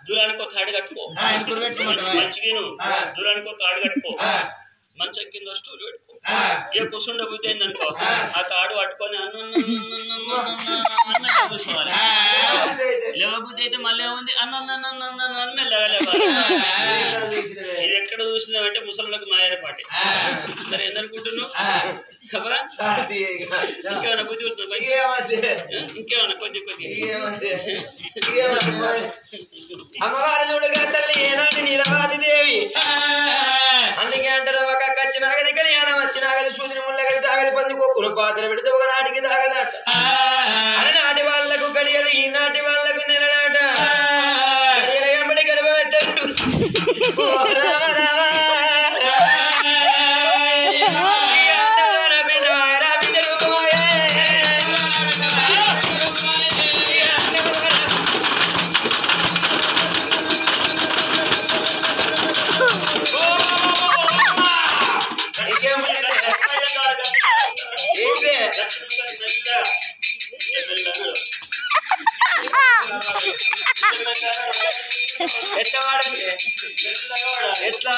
దూరానికి ఒక తాడు కట్టుకో, మంచిగా దూరానికి ఒక తాడు కట్టుకో, మంచం కింద స్టూల్ పెట్టుకో. ఇక కుసుండ బుద్ధి అయిందనుకో ఆ తాడు పట్టుకొని కూర్చోవాలి. లేవ బుద్ధి అయితే మళ్ళీ ఏముంది ఇది ఎక్కడ చూసినావంటే ముసలికి మాయరపాటి. సరే ఎందనుకుంటున్నావు? ఇంకేమైనా బుద్ధి ఉంటుంది? ఇంకేమైనా కొద్ది
అమ్మవారు చూడగా తల్లి ఏనాటి నీలవాది దేవి. అందుకే అంటారు ఒక కచ్చి నాగది కళ్యాణం వచ్చి నాగది సూదిని ముళ్ళగడి తాగది పంది కొక్కులు పాత్ర పెడితే ఒక నాటికి తాగదాట. అలనాటి వాళ్లకు గడియలు ఈనాటి వాళ్లకు నెలనాట. గడియల ఎంబడి గడపబెట్టారు ఎట్లా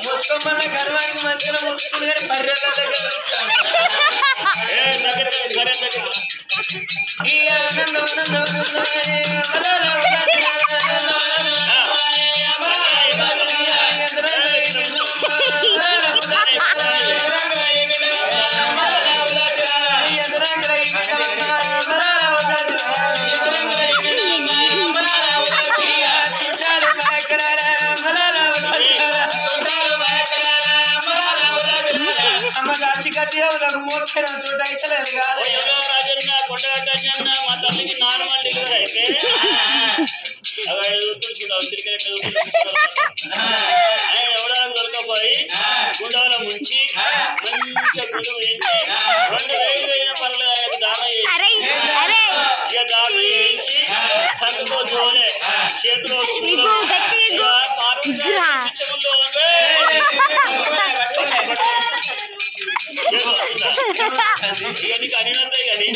ముసుకోమన్న గర్వానికి మంచిగా ముసుకుని కానీ పర్యాల మాసిక దేవులకు మోక్షణం చోట అయితలేదు కాదు
రాజన్న కొండగట్టన్న మా తల్లికి నార్మల్ డెలివరీ అయితే ఎవరైనా దొరకపోయి గుండాల ముంచి మంచిగా గుడి వేయించి 2,000 అయిన పనులు దాన చేసి ఇక దాన చేయించి సందులో జోలే చేతిలో నీకు అనినంతాయి కానీ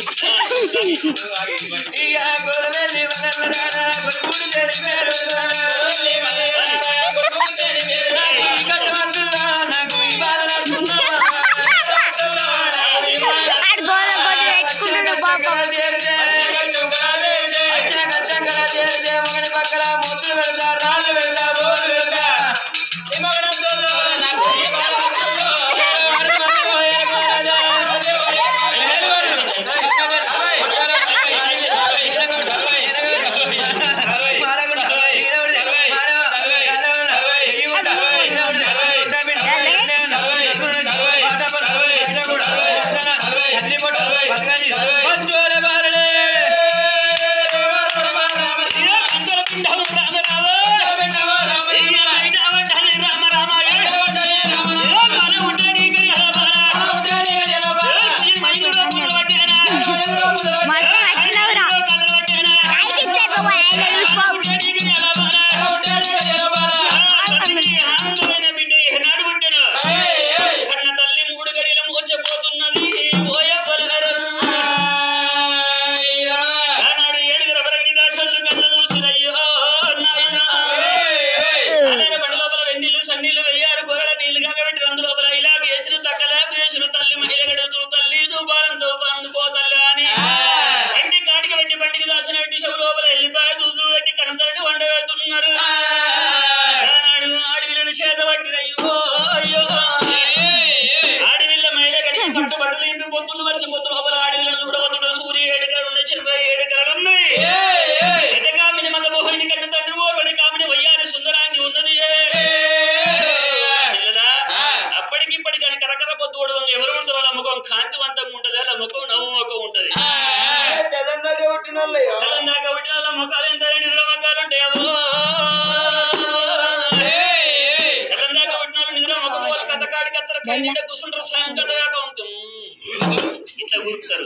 ఇట్లా కూర్చుంటారు.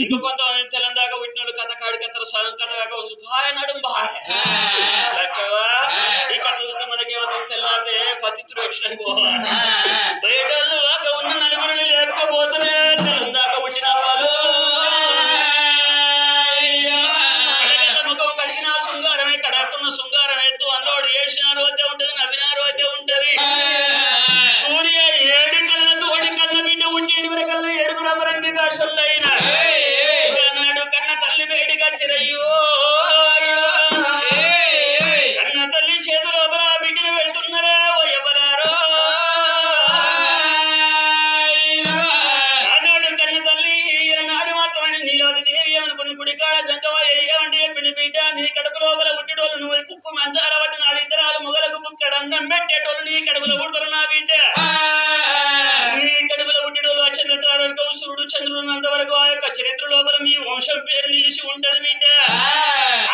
ఇంకో కొంతమంది తెల్లం దాకా పుట్టిన వాళ్ళు కథ కాడి కథ స్వయం కథ దాకా బాయ్ నడు బాయ్ ఈ కథ చూస్తే మనకేమవుతుంది తెల్లారితే పతిత్తుడు వచ్చిన పోవాలి బయట ఉన్న నలుగురిని లేకపోతే తెల్లం దాకా పుట్టిన వాళ్ళు ముఖం కడిగిన శృంగారమే కడాకున్న శృంగారం ఎత్తు అన్నోడు ఏడ్చినారు అయితే ఉంటది నవ్వినారు అయితే ఉంటది సూర్య 7 కళ్ళతో 1 కళ్ళ బిడ్డ ఉండి 8 కళ్ళ 7 రమరంగి కాశులైన నాడు కన్న తల్లి వేడిగా చిరయ్యో కన్న తల్లి చేతి లోపల బిడ్డను వెళ్తున్నారా ఓ ఎవరారో నాడు కన్న తల్లి నాడు మాత్రమే నీలోది దేవి అనుకుని గుడికాడ జంగవ ఏమంటే చెప్పింది బిడ్డ నీ కడుపు లోపల ఉట్టిడోళ్ళు నువ్వు కుక్కు మంచాల పట్టి నాడు ఇద్దరాలు మొగలకు ముక్కడు అన్నం పెట్టేటోళ్ళు నీ కడుపులో పుడతారు నా బిడ్డ నీ కడుపులో పుట్టిడోళ్ళు అచంద్రతారకం సూర్యుడు చంద్రుడు ఉన్నంతవరకు ఆ యొక్క చరిత్ర లోపల మీ వంశం పేరు నిలిచి ఉంటది బిడ్డ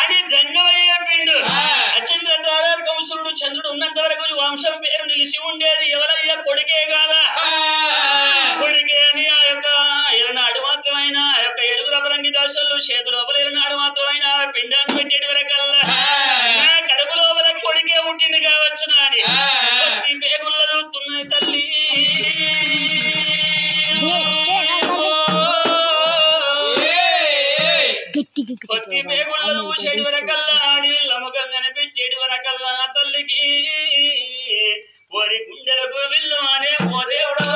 అని జంగవయ్య పిండు అచంద్రతారకం సూర్యుడు చంద్రుడు ఉన్నంత వరకు వంశం పేరు నిలిచి ఉండేది ఎవరయ్యా కొడుకే కాదా కొడుకే అని ఆ యొక్క ఇరనాడు మాత్రమైన ఆ యొక్క 7 రమరంగి దాసులు చేతి లోపల ఇరనాడు మాత్రమైన పిండాన్ని పెట్టేటి వరకల్లా కడుపు లోపల కొడుకే పుట్టింది కావచ్చు నాని కొద్ది పేగుల్లో చూస్తున్నది తల్లి కొద్ది పేగుళ్ళు చెడు వరకల్లా ఆడి లమకం కనిపించేటి వరకల్లా తల్లికి వారి గుండెలకు విల్లు అనే ఓ దేవుడా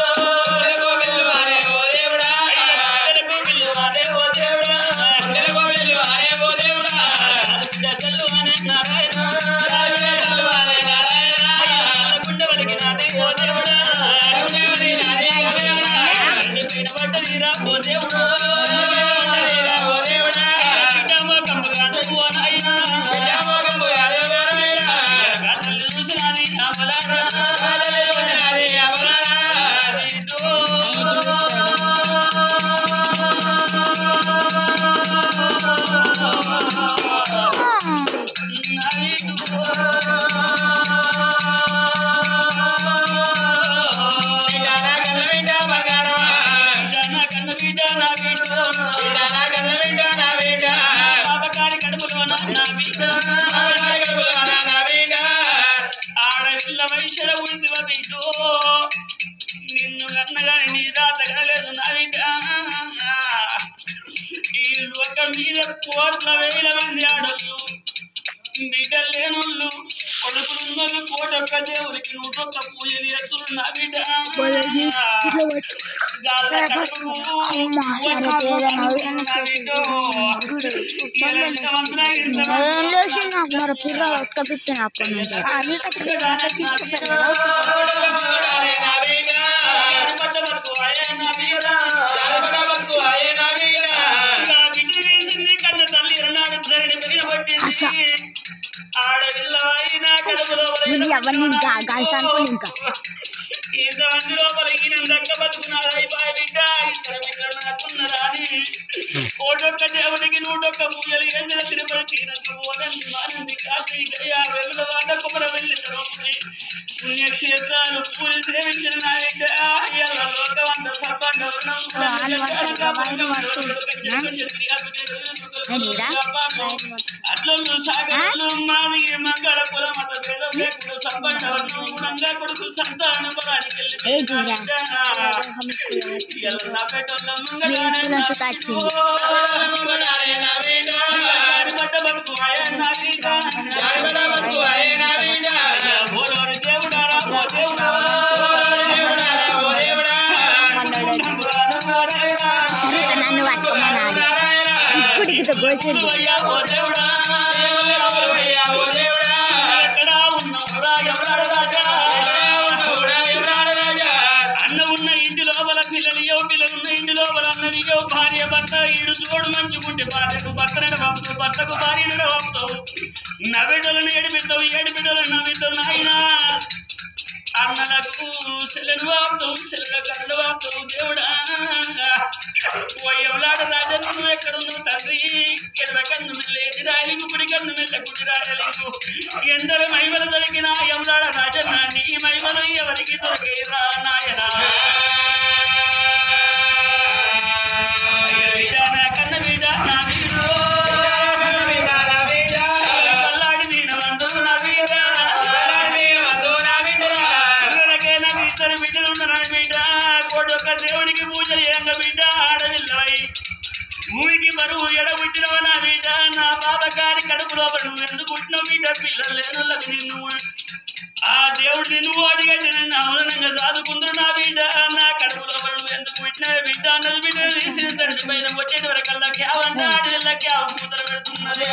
Hey,
నా కన్న బిడ్డ నా బిడ్డ పాపకారి కడుపులో నా బిడ్డ ఆడవిల్ల వైశ్యల ఉండివ బిడ్డ నిన్ను కన్నగాని నీ రాత కనలేదు నా బిడ్డ ఈ లోకం మీద 1,00,000 మంది ఆడళ్ళు బిడ్డలు లేనోళ్ళు కొడుకులున్నోళ్ళు కోటొక్క దేవుడికి 101 పూజలు చేస్తున్నారు నా బిడ్డ
మరి పిల్లలు ఒక్కపిస్తున్నా అప్పటి నుంచి అవన్నీ గాల్స్ అనుకోని ఇంకా
ఇంతమంది లోపల ఈయన దక్క బతుకున్నారా బిడ్డ ఇద్దరు బిడ్డలు నాకున్నారా అని కోటొక్క దేవుడికి 101 పూజలు చేసిన తిరుపతి పోలండి మానంది కాశీ గయా వెలుల వాడ కొబ్బర వెళ్ళి తరపుని పుణ్యక్షేత్రాలు పూజ సేవించిన నా బిడ్డ ఇలా లోకమంత అట్లలు సాగలు మాది మంగళపుర మత భేదం లేకుండా సంబంధం గుణంగా కొడుకు సంతాన బలానికి
నన్ను పట్టుకోమన్నాడు ఇప్పుడికి పోసింది
భార్య భర్త ఈడు చూడు మంచుకుంటే భార్యకు భర్తనైన పంపుతావు భర్తకు భార్యను పంపుతావు నవ్విడలను ఏడిపిస్తావు ఏడిపిడలను నవ్విస్తావు నాయన అన్నలకు సెలను వాపుతావు సెలల కళ్ళు వాపుతావు దేవుడా ఎవలాడ రాజా నువ్వు ఎక్కడున్నావు తండ్రి ఎడవ కన్ను మెల్లేటి రాయలింగు కుడి కన్ను మెల్ల కుడి రాయలింగు ఎందరు మహిమలు దొరికిన ఎవలాడ రాజన్న నీ మహిమలు ఎవరికి దొరికేరా నాయనా దేవునికి పూజలు చేయంగా బిడ్డ ఆడవిల్లవై భూమికి బరువు ఎడబుట్టినవ నా బిడ్డ నా పాపకారి కడుపు లోపల నువ్వు ఎందుకు పుట్టినవు బిడ్డ పిల్లలు లేనులకు నిన్ను ఆ దేవుడు నిన్ను అడిగట్టి నిన్ను అవలంగా దాదుకుందరు నా బిడ్డ నా కడుపు లోపల నువ్వు ఎందుకు పుట్టినవే బిడ్డ అన్నది బిడ్డ తీసిన తండ్రి పైన వచ్చేటి వరకల్లా కేవంట ఆడవిల్ల కేవ కూతురు పెడుతున్నది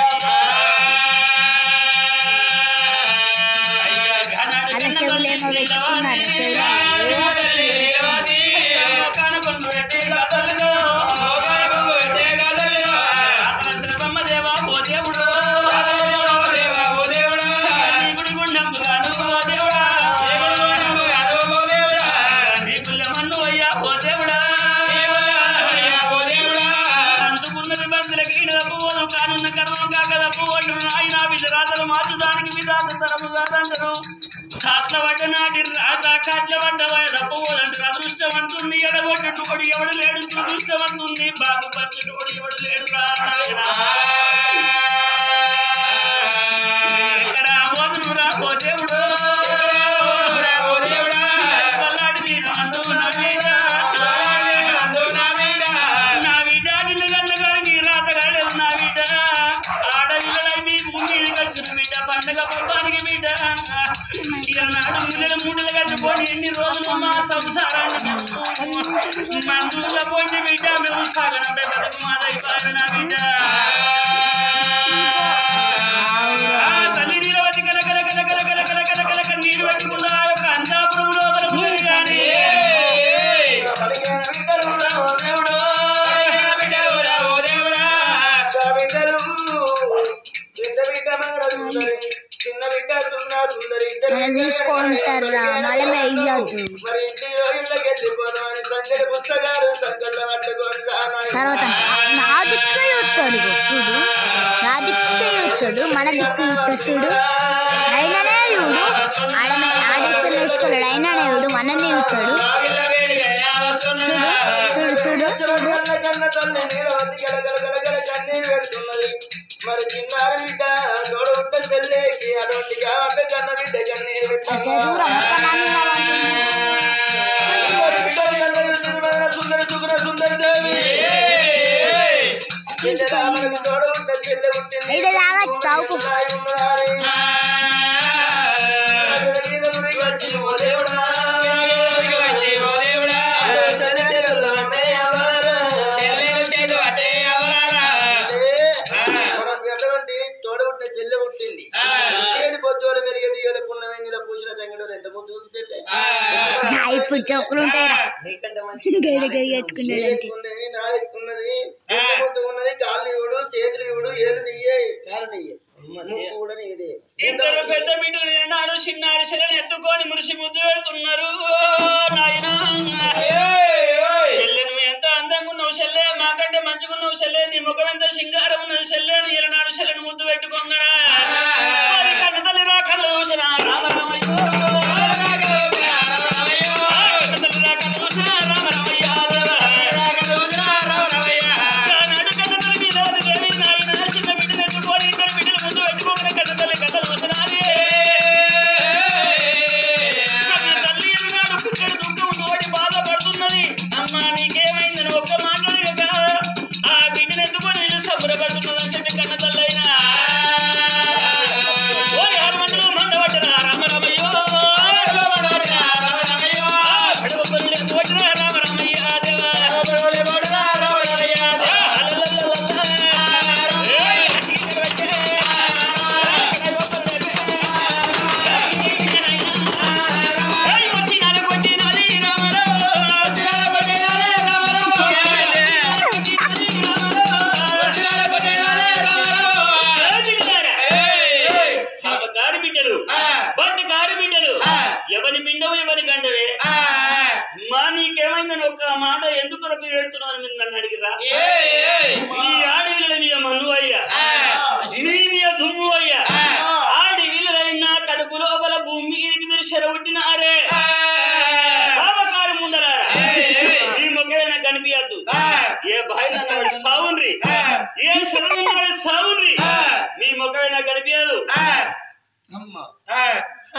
మార్చడానికి విధాత తరము కాదంటారు కాట్ల పడ్డ నాటి రాత కాట్ల పడ్డ తప్పపోదంటారు అదృష్టవంతుణ్ణి ఎడగొట్టుకోడు ఎవడు లేడు దురదృష్టవంతుణ్ణి బాబు పంచుకోడు ఎవడు లేడు ఎక్కడ పోతును రాబో దేవుడు నా బిడ్డ నిన్ను కన్నగాని రాత కాలేదు నా బిడ్డ ఆడవిల్లై మీ భూమి బిడ్డ పండగ పబ్బానికి బిడ్డ ఇక నాడు పిల్లలు 3 కట్టుకొని ఎన్ని రోజులు మా సంసారాన్ని మందుల పోయి బిడ్డ మేము సాగనం బతుకు మాదైపోయిన నా బిడ్డ తల్లి నీరవతి కల కల కల కల కల కల కల కల కల నీరు పెట్టుకున్న యొక్క అంతాపురం లోపల పోయి కానీ
తీసుకుంటారు మళ్ళీ వేయద్దు తర్వాత నా దిక్కే చూస్తాడు చూడు నా దిక్కే చూస్తాడు మన దిక్కు చూస్తాడు చూడు అయిననే చూడు ఆడమే ఆడేసుకొని వేసుకోలేడు అయిననే చూడు మననే చూస్తాడు
పెడుతున్నది మరి చిన్నారి బిడ్డ తోడు ఉంట చెల్లేకి అటువంటి కాబట్టి కన్న బిడ్డ కన్నీరు సుందర సుందర సుందర దేవి రామకి తోడు ఉంట చెల్లె పుట్టింది
ఇప్పుడు చౌకులు ఉంటాయి
ఉన్నది కాళ్ళు ఇవ్వడు చేతులు ఇవ్వడు ఏలు నీయే కాలు నీయే కూడా నీదే
ఇద్దరు పెద్ద బిడ్డలు ఏనాడు చిన్నారి చెల్లెని ఎత్తుకొని మురిసి ముద్దు పెడుతున్నారు చెల్లెను ఎంత అందంగా ఉన్నావు చెల్లె మాకంటే మంచిగా ఉన్నావు చెల్లె నీ ముఖం ఎంత సింగారం ఉన్నది చెల్లెను ఏనాడు చెల్లెని ముద్దు పెట్టుకోగా కన్న తల్లి రాకలు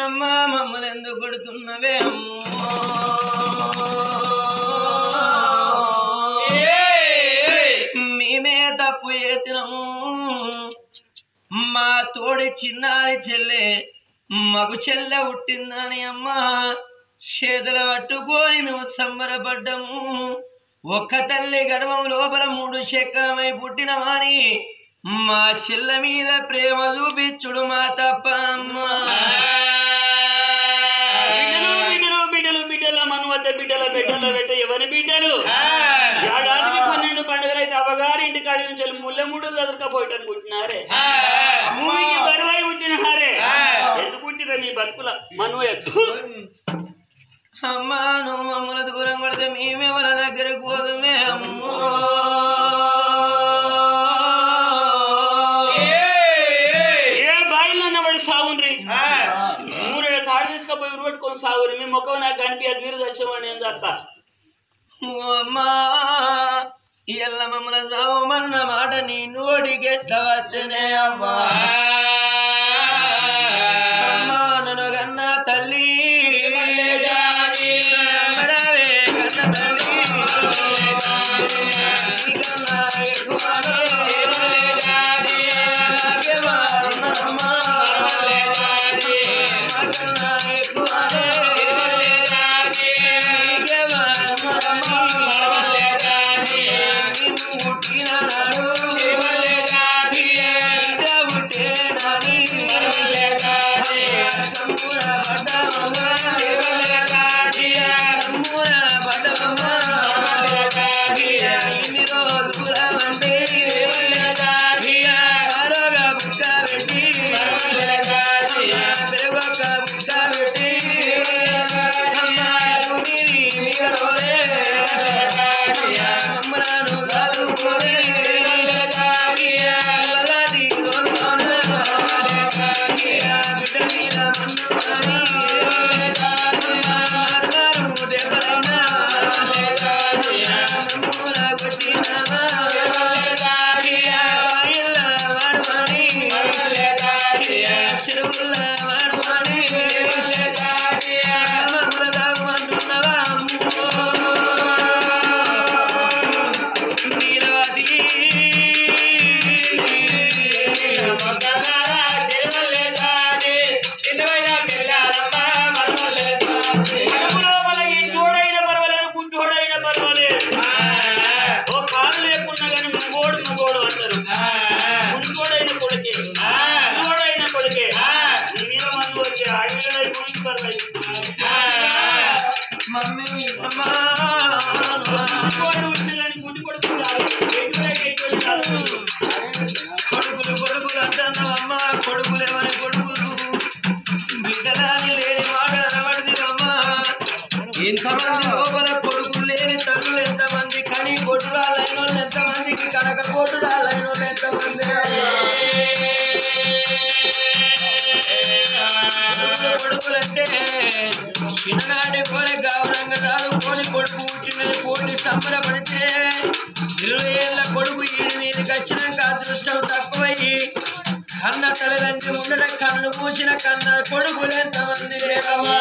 అమ్మా మమ్మల్ని ఎందుకు కొడుతున్నవే అమ్మో మేమే తప్పు చేసినాము మా తోడి చిన్నారి చెల్లె మగు చెల్లె పుట్టిందని అమ్మా చేతులు పట్టుకొని మేము సంబరపడ్డాము ఒక్క తల్లి గర్భం లోపల 3 శకమై పుట్టినవాని మా చెల్ల మీద ప్రేమ చూపించుడు మా తప్ప అమ్మా
బిడ్డల మనువద్ద బిడ్డల పెట్ట ఎవరి బిడ్డలు ఏడాదికి 12 పండుగలు అయితే అవ్వగారి ఇంటి కాడి నుంచి ముళ్ళెముడు చదువుకపోయటం పుట్టినారే బరువై పుట్టినారే ఎందుకు పుట్టిరా మీ బతుకుల మనువ ఎత్తు
అమ్మా నువ్వు మమ్మల్ని దూరం పడితే మేమే వాళ్ళ దగ్గరకు పోదుమే అమ్మో
సాగురు మీ ముఖం నాకు కనిపించదు మీరు తెచ్చామని నేను చెప్తా
అమ్మా ఎల్ల మమ్మల్ని సావమన్న మాట నీ నోడికెట్ల వచ్చనే అమ్మా అమ్మా నన్ను కన్నా తల్లి మరవే కన్న తల్లి కన్నా ఎక్కువ కనక కోటు రాలైన ఎంతమంది కొడుకులంటే చిన్ననాటి కోరి గౌరంగా చదువుకొని కొడుకు పుట్టినది కోటి సంబరపడితే 20 ఏళ్ళ కొడుకు ఈడి మీదకి వచ్చినాక అదృష్టం తక్కువయ్యి కన్న తల్లిదండ్రి ముందట కళ్ళు మూసిన కన్న కొడుకులు ఎంతమంది లేరమ్మా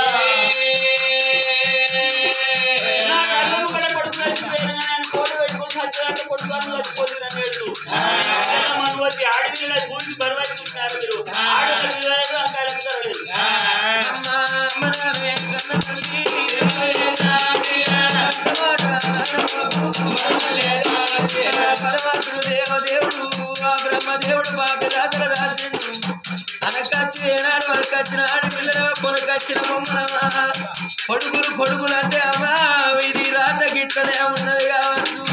పరమాత్ముడు దేవదేవుడు ఆ బ్రహ్మదేవుడు బాబి రాజుల రాజుడు అనకచ్చు ఏనాడు వరకచ్చిన ఆడపిల్లల కొనకచ్చిన బొమ్మలమ్మా కొడుకులు అంటే అమ్మా ఇది రాత గిట్టనే ఉన్నది కావచ్చు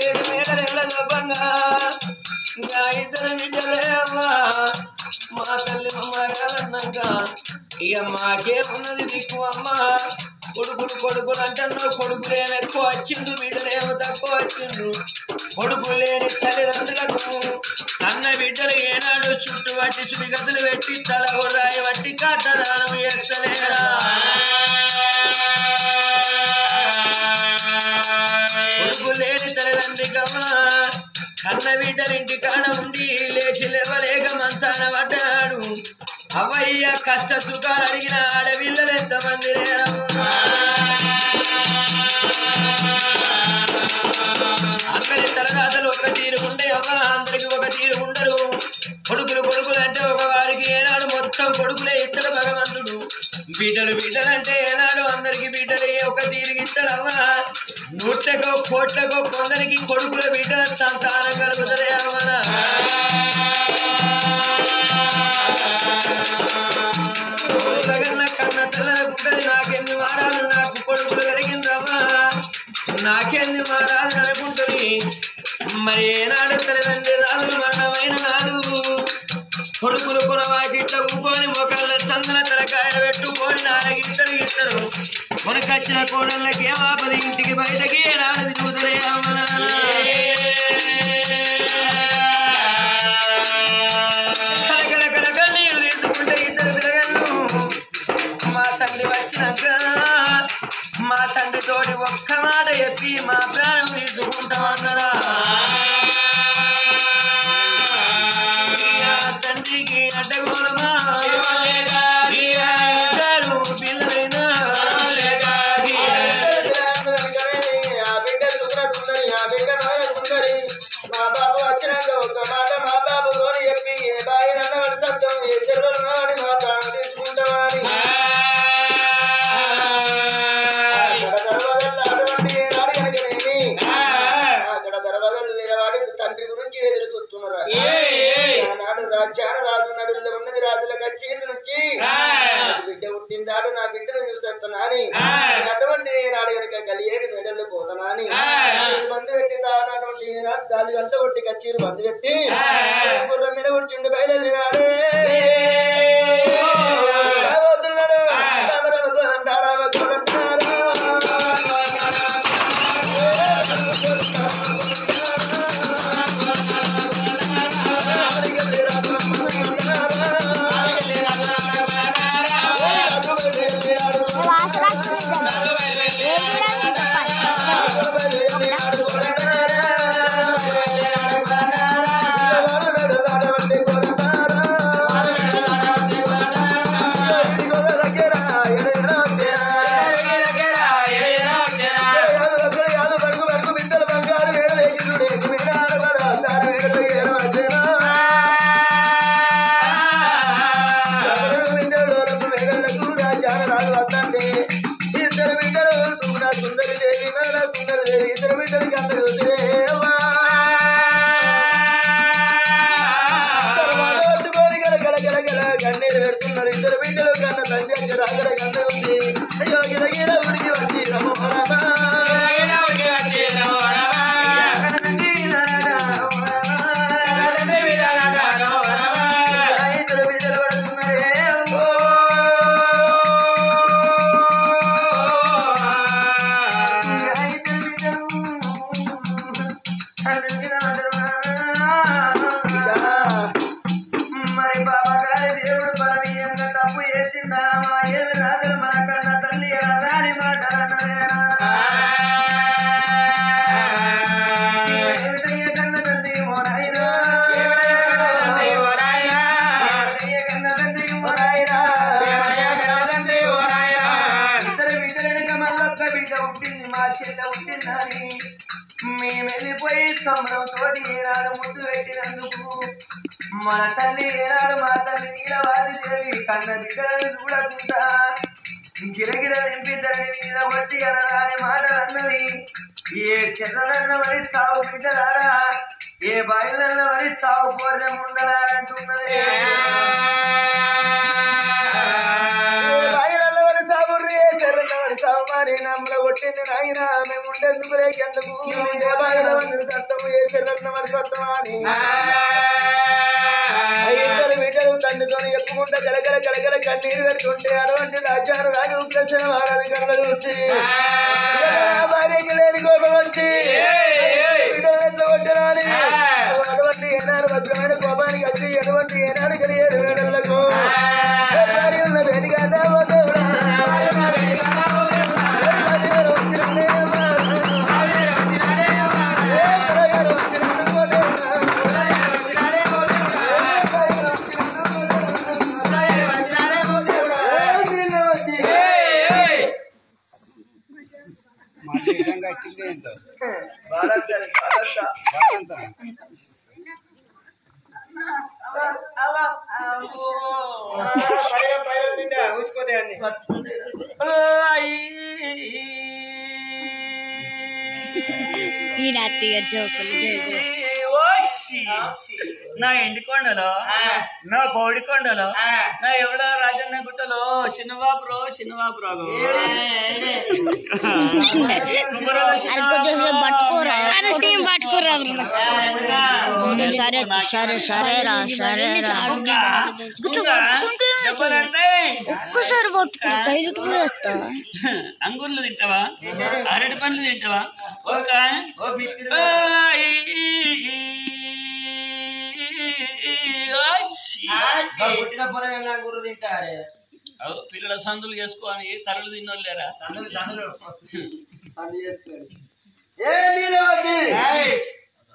ఏడు మేడల లోపంగా ఇంకా ఇద్దరు బిడ్డలే అమ్మా మా తల్లి మమ్మగారన్నాక ఇక మాకేమున్నది దిక్కు అమ్మా కొడుకులు అంటున్నావు కొడుకులేమో ఎక్కువ వచ్చిండ్రు బిడ్డలేమో తక్కువ వచ్చిండ్రు కొడుకులు లేని తల్లిదండ్రులకు అన్న బిడ్డలు ఏనాడు చుట్టూ పట్టి చుడిగతులు పెట్టి తల రాయి పట్టి కట్టదానం చేస్తలేరా కొడుకు లేని తల్లిదండ్రికమ్మా కన్న బిడ్డలింటి కాడ ఉండి లేచి లేవలేక మంచాన పడ్డాడు అవయ్య కష్ట సుఖాలు అడిగిన ఆడపిల్లలు ఎంతమంది లేరమ్మా అందరి తలరాతలు ఒక తీరు ఉండే అవ్వ అందరికి ఒక తీరు ఉండరు కొడుకులు అంటే ఒక వారికి ఏనాడు మొత్తం కొడుకులే ఇద్దరు భగవంతుడు బిడ్డలంటే ఏనాడు అందరికి బిడ్డలే ఒక తీరుకి ఇస్తాడవ్వ 100కో కోట్లకో కొందరికి కొడుకుల బిడ్డల సంతానం కలుగుతారే అమ్మనా కన్న తల్లకుంటది నాకెన్ని మారాలు నాకు కొడుకులు కలిగిందమ్మా నాకెన్ని మారాలు అనుకుంటుంది మరి ఏనాడు తల్లిదండ్రి రాజులు మరణమైన నాడు కొడుకులు కొనవాకిట్ల ఊకొని మొక్కల సందన తలకాయ పెట్టుకొని నాలుగిద్దరు ఇద్దరు కొనకొచ్చిన కోడళ్ళకి ఏమాపది ఇంటికి బయటకి ఏనాడు తిరుగుతారే అమ్మనా కలకల నీరు తీసుకుంటే ఇద్దరు పిల్లగాళ్ళు మా తండ్రి వచ్చినాక మా తండ్రి తోటి ఒక్క మాట చెప్పి మా ప్రాణం తీసుకుంటామన్నారా తండ్రికి అడ్డగోలమా ఇద్దరు పిల్లలైనా
మా బాబు వచ్చినాక ఒక్క మాట మా బాబు తోని చెప్పి ఏ బాయి నన్నవాడి సత్యం ఏ చెల్లెలు నాడి మా ప్రాణం తీసుకుంటామని అక్కడ దర్వాజలు నిలబడి తండ్రి గురించి ఎదురు చూస్తున్నారు ఆనాడు రాజ్యాన రాజు నడుల్లో ఉన్నది రాజులకు వచ్చి నుంచి బిడ్డ పుట్టిందాడు నా బిడ్డను చూసేస్తానా అని అటువంటి నాడు కనుక కలియేడు మెడల్లో పోతానా అని బంధు పెట్టిందా అన్నటువంటి 4 గంటల కొట్టి కచ్చీరు బంధు పెట్టి గుర్రం మీద కూర్చుండి బయలుదేరాడే రాగల గంట ఉంది అయ్యో గిరగిర ఉడికి వచ్చి రమ్మ మా చెల్ల ఉంటుందని మేము వెళ్ళిపోయి సంబరంతో ఏనాడు ముద్దు పెట్టినందుకు మన తల్లి ఏనాడు మా తల్లి నీలవాది దేవి కన్న బిడ్డలను చూడకుండా గిరగిర నింపిద్దరిని మీద బట్టి అనరాని మాటలు అన్నది ఏ చెల్లనన్న మరి సాగు బిడ్డలారా ఏ బాయిలన్న మరి సాగు పూర్ణం ఉండాలంటున్నది మరి నమ్మల కొట్టింది నాయన మేము ఉండేందుకు లేకెందుకు ఏ బాయిల సత్తము ఏ చెల్లన్న మరి సత్తమా అని ఇద్దరు బిడ్డలు తండ్రితో చెప్పుకుంటా గలగల గలగల కన్నీరు పెడుతుంటే అటువంటి రాజ్యాలు రాజు ఉగ్రసేన మహారాజు కళ్ళ చూసి భార్యకి లేని కోపం వచ్చి బిడ్డలు కొట్టరాని అటువంటి ఏనాడు వజ్రమైన కోపానికి వచ్చి ఎటువంటి ఏనాడు కలిగేరు బిడ్డలకు ఉన్న వేదిక
నా ఎండికొండలో నా పౌడికొండలో నా ఎవడో రాజన్న గుట్టలో చిన్నబాబురో అంగుర్లు తింటావా అరటి పండ్లు తింటావా ఒక పిల్లల సందులు చేసుకోని తరలు తిన్నోళ్ళు లేరా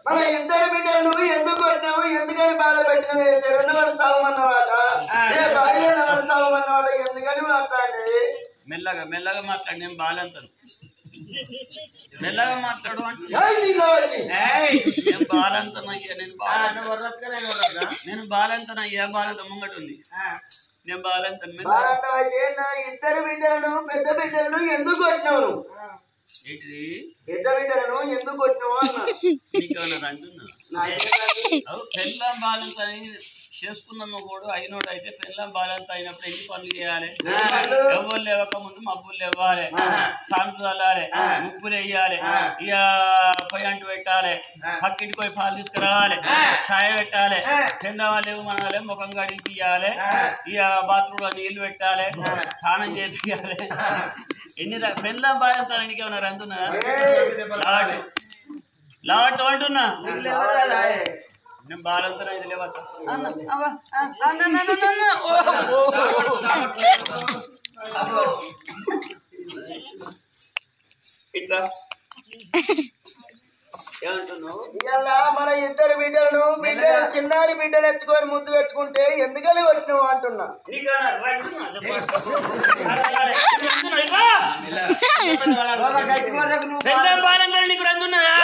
మన ఇద్దరు బిడ్డలు ఎందుకు కొట్టినావు ఎందుకని బాధ పెట్టినావు రెండుగడు సాగమన్నమాట సాగమన్నమాట ఎందుకని మాట్లాడే
మెల్లగా మెల్లగా మాట్లాడి నేను బాలంతను మెల్లగా మాట్లాడు అంటే నేను బాలంతనయ్యా నేను బాలంతనయ్యా బాలంత ముంగట ఉంది నేను బాలంతను
ఇద్దరు బిడ్డలను పెద్ద బిడ్డలను ఎందుకు కొట్టినావు
ఏంటిది
పెద్ద బిడ్డలను ఎందుకు కొట్టినావు అన్నా
నీకేమన్నా అంటున్నా పెళ్ళం బాలంత చేసుకున్నాము కూడా అయినోడు అయితే పెళ్ళం బాలంత అయినప్పుడు ఎన్ని పనులు చేయాలి ఎవ్వరు లేవక ముందు మబ్బులు లేవాలి సాంతులు చల్లాలి ముప్పులు వేయాలి ఇక పొయ్యి అంటు పెట్టాలి పక్కింటికి పోయి పాలు తీసుకురావాలి ఛాయ పెట్టాలి తిందామా లేవు మనాలి ముఖం గడికి తీయాలి ఇక బాత్రూమ్ లో నీళ్లు పెట్టాలి స్నానం చేయాలి ఎన్ని పెళ్ళం బాలంత ఏమన్నా రంతున్నదా లాట్ అంటున్నా నేను బాలంతా ఇది లేవా ఇట్లా ఏమంటున్నావు
ఇలా మన ఇద్దరు బిడ్డలు చిన్నారి బిడ్డలు ఎత్తుకొని ముద్దు పెట్టుకుంటే ఎందుకని కొట్టినావు అంటున్నా
నీకు రంగున్నదా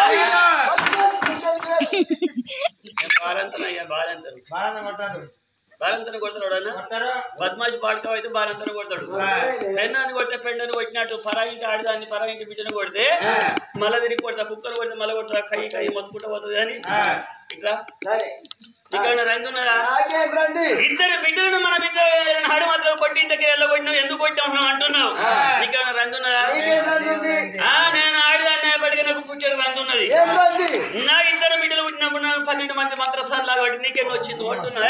బాలంతను కొడతాడు బద్మాషి పాడుతావు అయితే బాలంతను కొడతాడు పెన్నాన్ని కొడితే పెండని కొట్టినట్టు పరాగింటి ఆడదాన్ని పరాగింటి బిడ్డను కొడితే మళ్ళీ తిరిగి కొడతా కుక్కను కొడితే మళ్ళీ కొడతా కై మొత్తుకుంటా పోతుంది అని ఇట్లా ఇద్దరు బిడ్డలను మన బిడ్డ హడి మాత్రం కొట్టింటికి వెళ్ళగొట్టినావు ఎందుకు కొట్టావు అంటున్నావు నీకేమైనా రంగున్నదా నేను ఆడదాన్ని ఎప్పటికీ నాకు పుట్టాడు రంగున్నది నా ఇద్దరు బిడ్డలు పుట్టినప్పుడు నాకు 12 మంది మంత్రసాలు లాగా నీకేమో వచ్చింది అంటున్నా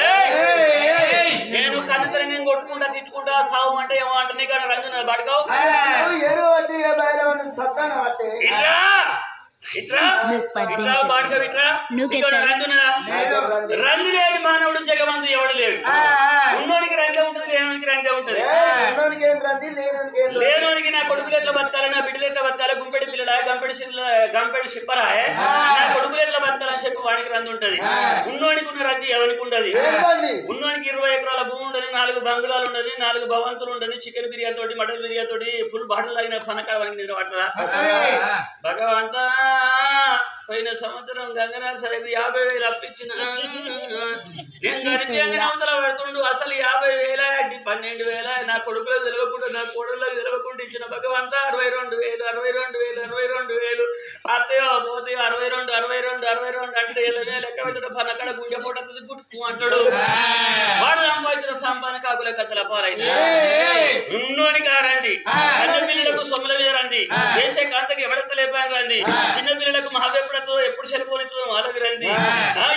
నేను కన్నతని నేను కొట్టుకుంటా తిట్టుకుంటా సాగు అంటే ఏమో అంటే నీకైనా రంగున్నది పడకావు ఇట్లా ఇట్లా ఇట్లా బాడుకో ఇట్లా రంగు లేని మానవుడు జగమందు ఎవడు లేడు ఉన్నోడికి రంగే ఉంటుంది లేనోడికి రంగే ఉంటది లేనోడికి నా కొడుకులు ఎట్లా బతకాలి నా బిడ్డలు ఎట్లా బతకాలి గుంపెడి పిల్లడా గంపెడి షిప్పరా నా కొడుకులు ఎట్లా బతకాలని చెప్పి వాడికి రంగు ఉంటది ఉన్నోడికి ఉన్న రంగు అనుకుంటది ఉన్నోనికి 20 ఎకరాల భూమి ఉండని 4 బంగ్లాలు ఉండని 4 భవంతులు ఉండని చికెన్ బిర్యానీ తోటి మటన్ బిర్యానీ తోటి ఫుల్ బాటలు తాగిన పనకాడ నిద్ర పడుతుందా భగవంతా పోయిన సంవత్సరం గంగనాథ సాహెబ్ 50,000 అప్పించిన నేను గడిపి అవతల పెడుతుండు అసలు 50,000 12,000 నా కొడుకులకు తెలియకుండా నా కోడళ్ళకు తెలియకుండా ఇచ్చిన భగవంతా 62,000 అత్తయో పోతే 62 అంటే లెక్క పెట్టడం పనక్కడ గుండె పోటది గుట్టు అంటాడు వాడు సంపాదించిన సంపాదన కాకుల కథల పాలైంది ఉన్నోని కారండి చిన్న పిల్లలకు సొమ్ముల మీద రండి వేసే కాంతకి ఎవడెత్త లేపాను రండి చిన్న పిల్లలకు మహావేపుడతో ఎప్పుడు చనిపోనిస్తుందో వాళ్ళకి రండి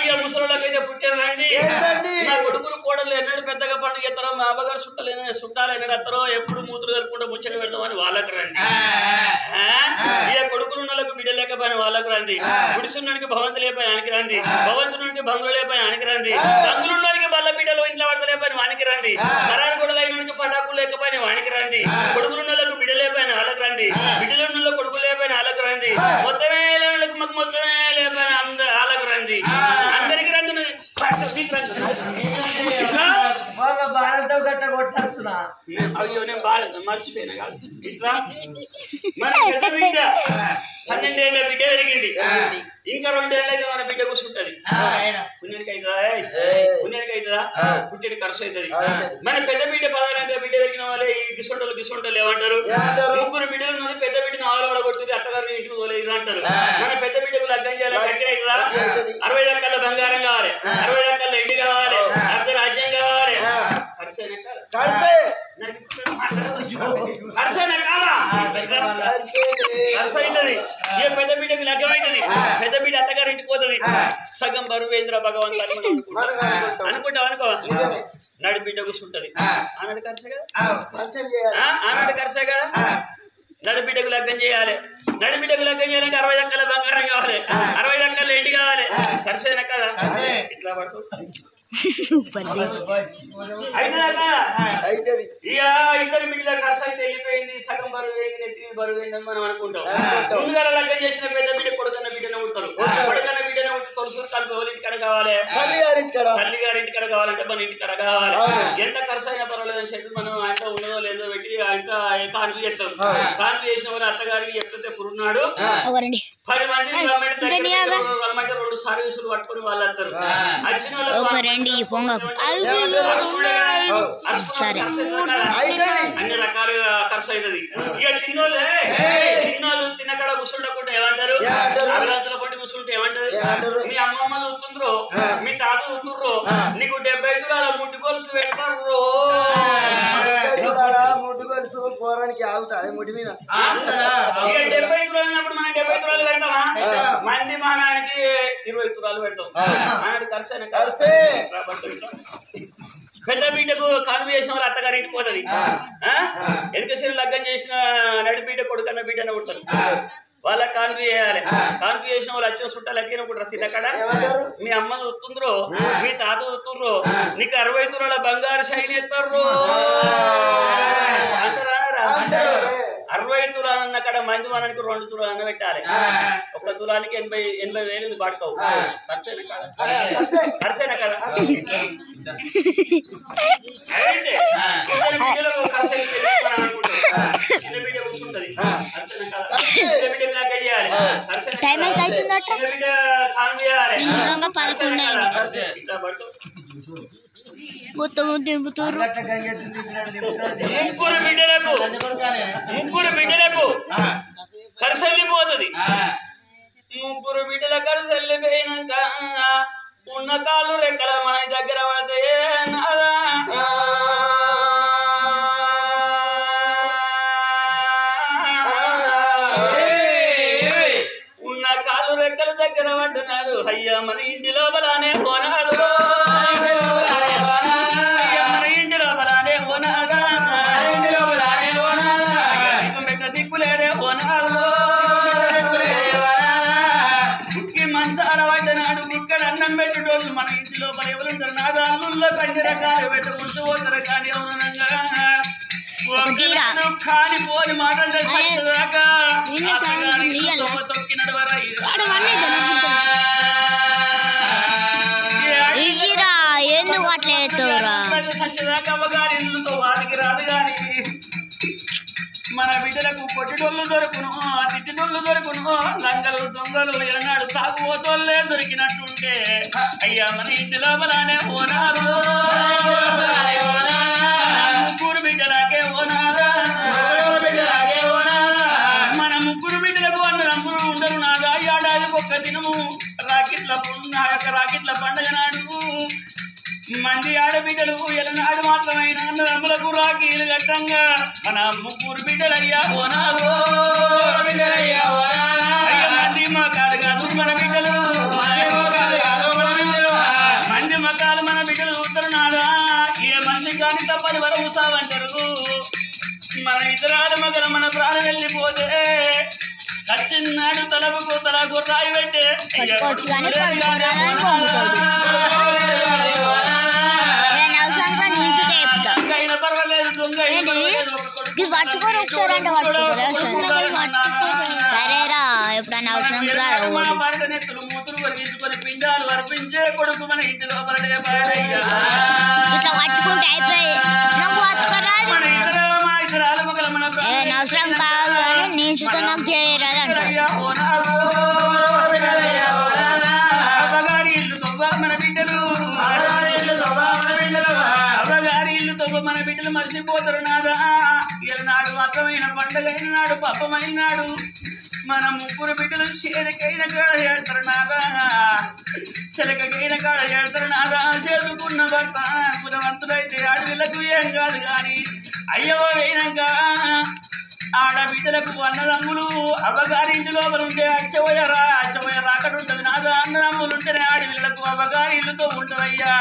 ఇక ముసలికైతే పుట్టారు రండి నా కొడుకులు కోడలు ఎన్నడు పెద్దగా పండుగ ఎత్తారో మా అమ్మగారు చుట్టాలు ఎన్నడు ఎత్తారో ఎప్పుడు మూతులు కలుపుకుంటూ ముచ్చట పెడతామని వాళ్ళకి రండి ఇక కొడుకులు ఉన్నలకు బిడ్డ లేకపోయిన వాళ్ళకి రండి గుడిసున్నానికి భవంతు లేకపోయిన ఆయనకి రండి భవంతునికి బంగులు లేకపోయిన ఆయనకి రండి బంగులున్నానికి బల్ల బిడ్డలు ఇంట్లో పడత లేకపోయిన వానికి రండి కరారు గొడవలైన పటాకులు లేకపోయిన వానికి రండి కొడుకులున్నలకు బిడ్డ లేకపోయిన వాళ్ళకి రండి బిడ్డలున్న కొడుకులు లేకపోయిన వాళ్ళకి రండి మొత్తమే లేకపోయిన వాళ్ళకి రండి అందరికి రండి అయ్యో నేను బాగా మర్చిపోయినా కాదు ఇట్లా మన పెద్ద బిడ్డ 12 ఏళ్ళ బిడ్డ పెరిగింది ఇంకా 2 ఏళ్ళైతే మన బిడ్డ కూర్చుంటది పుణ్యానికి అవుతుందా పుట్టేది ఖర్చు అవుతుంది మన పెద్ద బిడ్డ 16 ఏళ్ళ బిడ్డ పెరిగిన వాళ్ళే ఈ గిసొంటలు ఏమంటారు ముగ్గురు బిడ్డలు పెద్ద బిడ్డను ఆవల కొడుతుంది అత్తగారిని ఇంటికి పోలేదు అంటారు మన పెద్ద బిడ్డకు లగ్గం చేయాలి కట్టిన అవుతుందా 60 లక్షల బంగారం కావాలి 60 లక్షల ఎండి కావాలి అర్ధ రాజ్యం కావాలి ఖర్చు అవుతుంది ఏ పెద్ద బిడ్డకి లగ్గం అవుతుంది పెద్ద బిడ్డ అత్తగారి ఇంటికి పోతుంది సగం బరువేంద్ర భగవంతు అనుకుంటావు అనుకో నడి బిడ్డ కూర్చుంటది ఆనాడు ఖర్చే కదా నడి బిడ్డకు లగ్గం చేయాలి నడిబిడ్డకు లగ్గం చేయాలంటే 60 లక్షల బంగారం కావాలి 60 లక్షల ఎండి కావాలి ఖర్చైనా కదా ఇట్లా పడుతుంది ఇక ఇద్దరు బిడ్డల ఖర్చు అయితే వెళ్ళిపోయింది సగం బరువు అయింది నెత్తి బరువు అయిందని మనం అనుకుంటాం ముందుగా లగ్గం చేసిన పెద్ద బిడ్డ కొడుకన్న బిడ్డనే ఉంటారు కొడుకన్న బిడ్డనే ఉంటే తొలసూరు కలిపి ఎవరి ఇంటికడ కావాలి తల్లి గారి ఇంటికడ కావాలంటే మన ఇంటికడ కావాలి ఎంత ఖర్చు అయినా పర్వాలేదు అని చెప్పి మనం ఆయన ఉన్నదో లేదో పెట్టి ఆయన కాన్పు చేస్తాం కాన్పు చేసిన వాళ్ళు అత్తగారికి చెప్తే పురున్నాడు 10 మంది రమ్మంటే 2 సర్వీసులు పట్టుకుని వాళ్ళు వస్తారు వచ్చిన వాళ్ళు అన్ని రకాలుగా ఖర్చు అవుతుంది ఇక చిన్నోళ్ళు తిన్నకాడ కూర్చుంటకుండా ఏమంటారు అరగంటల పట్టి కూర్చుంటే ఏమంటారు మీ అమ్మమ్మలు వస్తుండ్రు మీ తాత వస్తుండ్రు నీకు 70 తులాల ముడ్డు గొలుసు పెడతారు
ముడ్డు గొలుసు పోరానికి ఆగుతాయి ముడి మీద
70 తులాలు అన్నప్పుడు మనం 70 తులాలు పెడతామా మంది మా నాన్నకి 20 తులాలు పెడతాం ఆనాడు ఖర్చు అయిన ఖర్చే పెద్ద బిడ్డకు కాన్పు చేసిన వాళ్ళు అత్తగారి ఇంటికి పోతుంది ఎనకసిరి లగ్గం చేసిన నడిబిడ్డ కొడుకన్న బిడ్డనే ఉంటారు వాళ్ళకి కాన్పు చేయాలి కాన్పు చేసిన వాళ్ళు వచ్చిన చుట్టాలు అగ్గినప్పుడు తిన్నక్కడ మీ అమ్మ చూస్తుండ్రు మీ తాత చూస్తుండ్రు నీకు 60 తులాల బంగారు షైన్ ఎత్తారు 60 తులాలు అన్న కాడ మంది మనకి 2 తులాలు అన్న పెట్టాలి 1 తులానికి 80,000 పడతావు ఖర్చైనా కదా అయితే ఖర్చు చిన్న బిడ్డ కూర్చుంటది చిన్న బిడ్డ లాగా చేయాలి చిన్న బిడ్డ కాన్ చేయాలి ఇట్లా పట్టు ముగ్గురు బిడ్డలకు ఖర్చు వెళ్ళిపోతుంది 3 బిడ్డల ఖర్చు వెళ్ళిపోయినాక ఉన్న కాళ్ళు రెక్కల మన దగ్గర పడితే ఉన్న కాళ్ళు రెక్కల దగ్గర పడ్డున్నాడు అయ్యా మన ఇంటి లోపలనే పోనాడు మన ఇంటి లోపల ఎవరుంటారు నా దానిలో అన్ని రకాలు పెట్టుకుంటూ పోతారు కానీ అవునంగా కాని పోని మాటలు దాకా తొక్కి నడవరా కొట్టిటోళ్ళు దొరుకును తిట్టిటోళ్ళు దొరుకును లంగలు దొంగలు ఎన్నాడు తాగుబోతోళ్ళే దొరికినట్టుంటే అయ్యా మన ఇంటి లోపలనే ఓనారు ముగ్గురు బిడ్డలాగే ఓనారా మన ముగ్గురు బిడ్డలకు అన్నదమ్ములు ఉండరు నాదా ఏడాది ఒక్క దినము రాకెట్ల పండుగ నాడు మంది ఆడబిడ్డలు ఎలనాడు మాత్రమైన అన్నదమ్ములకు రాఖీలు గట్టంగా మన ముగ్గురు బిడ్డలయ్యా ఓనారో మంది మకాలు కాదు మన బిడ్డలు మంది మకాలు మన బిడ్డలు ఉత్తరు నాదా ఏ మనిషి కానీ తప్పని వరకు సావంటారు మన ఇతరాల మగల మన ప్రాణం వెళ్ళిపోతే సచ్చిన్నాడు తలకు రాయి పెట్టే పర్వాలేదు దొంగ
పట్టుకొని ఒకసారి సరేరా ఎప్పుడన్నా అవసరం
నెత్తులు మూతులు వరిగించుకొని పిండాలు అర్పించే కొడుకు మన ఇంటి లోపల
ఇట్లా పట్టుకుంటే అయిపోయి నాకు పట్టుకోరాదు అవసరం కాదు కానీ నేను చూస్తే నాకు చేయరాదు అంట
మన బిడ్డలు మన బిడ్డలు మర్చిపోతారు నాదా నాడు మాత్రమైన పండగైన నాడు పాపమైన నాడు మన ముగ్గురు బిడ్డలు శేడకైన కాడ ఏడతారు నాదా శలకైన కాడ ఏడతారు నాదా చేసుకున్న భర్త గుణవంతుడైతే ఆడపిల్లకు ఏం కాదు కానీ అయ్యో అయినాక ఆడబిడ్డలకు అన్నదమ్ములు అవ్వగారి ఇంటి లోపల ఉంటే అచ్చవయ్య రాకట ఉంటుంది నాదా అన్నదమ్ములు ఉంటేనే ఆడపిల్లలకు అవ్వగారి ఇల్లుతో ఉంటుందయ్యా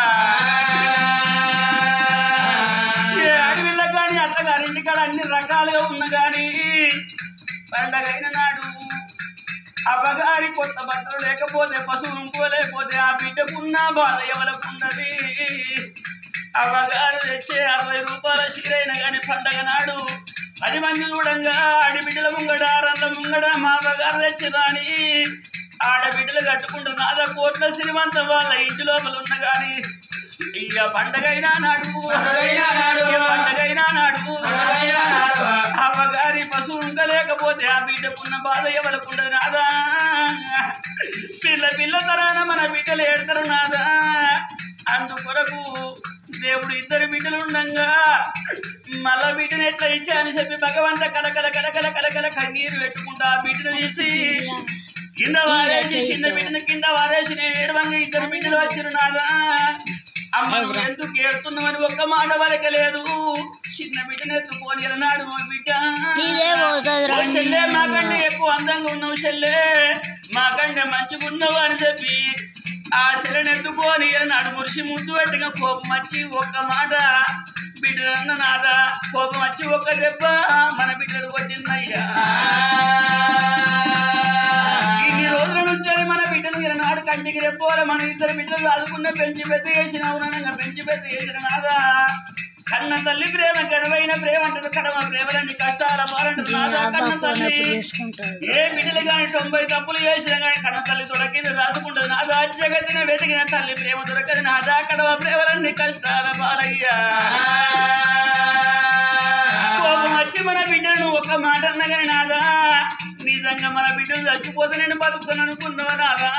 ఆడపిల్ల కానీ అత్తగారింటి కాడ అన్ని రకాలుగా ఉన్న కానీ పండగైన నాడు అవ్వగారి కొత్త బట్టలు లేకపోతే పశువులు ఇంకోలేకపోతే ఆ బిడ్డకున్న బాధ ఎవలకున్నది అవ్వగారు తెచ్చే 60 రూపాయల చీరైన కానీ పండగ నాడు 10 మంది చూడంగా ఆడబిడ్డల ముంగడ రండ్ల ముంగడ మా అవ్వగారు తెచ్చిరాని ఆడబిడ్డలు కట్టుకుంటారు నాదా కోట్ల శ్రీమంతం వాళ్ళ ఇంటి లోపల ఉన్న కానీ ఇక పండగైనా నాడు అవ్వగారి పశువు ఉండలేకపోతే ఆ బిడ్డకున్న బాధ ఎవలకుండదు నాదా పిల్ల తరాన మన బిడ్డలు ఏడతారు నాదా అందుకొరకు దేవుడు 2 బిడ్డలు ఉండంగా మళ్ళా బిడ్డను ఎట్లా ఇచ్చా అని చెప్పి భగవంత కలకల కన్నీరు పెట్టుకుంటా ఆ బిడ్డను తీసి కింద వారేసి చిన్న బిడ్డను కింద వారేసి నేను ఏడవంగా 2 బిడ్డలు వచ్చిన నాదా అమ్మ నువ్వు ఎందుకు ఏడుతున్నామని ఒక్క మాట వరకలేదు చిన్న బిడ్డను ఎత్తుకొని నాడు మా బిడ్డ చెల్లె మాకంటే ఎక్కువ అందంగా ఉన్నావు చెల్లె మాకంటే మంచిగా ఉన్నావు అని చెప్పి ఆ చెల్లెని ఎత్తుకొని నాడు మురిసి ముద్దు పెట్టగా కోపం వచ్చి ఒక్క మాట బిడ్డలన్న నాదా కోపం వచ్చి ఒక్క దెబ్బ మన బిడ్డలు కొట్టిందయ్యా ఇన్ని రోజుల నుంచి మన బిడ్డలు నాడు కంటికి రెప్పోలే మన 2 బిడ్డలు ఆదుకున్న పెంచి పెద్ద చేసిన అవునంగా పెంచి పెద్ద చేసిన నాదా కన్న తల్లి ప్రేమ కడవైన ప్రేమ అంటారు కడమ ప్రేమలన్నీ కష్టాల పాలంటారు నాదా కన్న తల్లి ఏ బిడ్డలు కానీ 90 తప్పులు చేసినా కానీ కన్న తల్లి దొరకింది దాచుకుంటుంది నాదా జగతిన వెతికిన తల్లి ప్రేమ దొరకదు నాదా కడవ ప్రేమలన్నీ కష్టాల పాలయ్యా కోపం వచ్చి మన బిడ్డను ఒక్క మాట అన్నా కానీ నాదా నిజంగా మన బిడ్డలు చచ్చిపోతే నేను బతుకుతాను అనుకున్నావా నాదా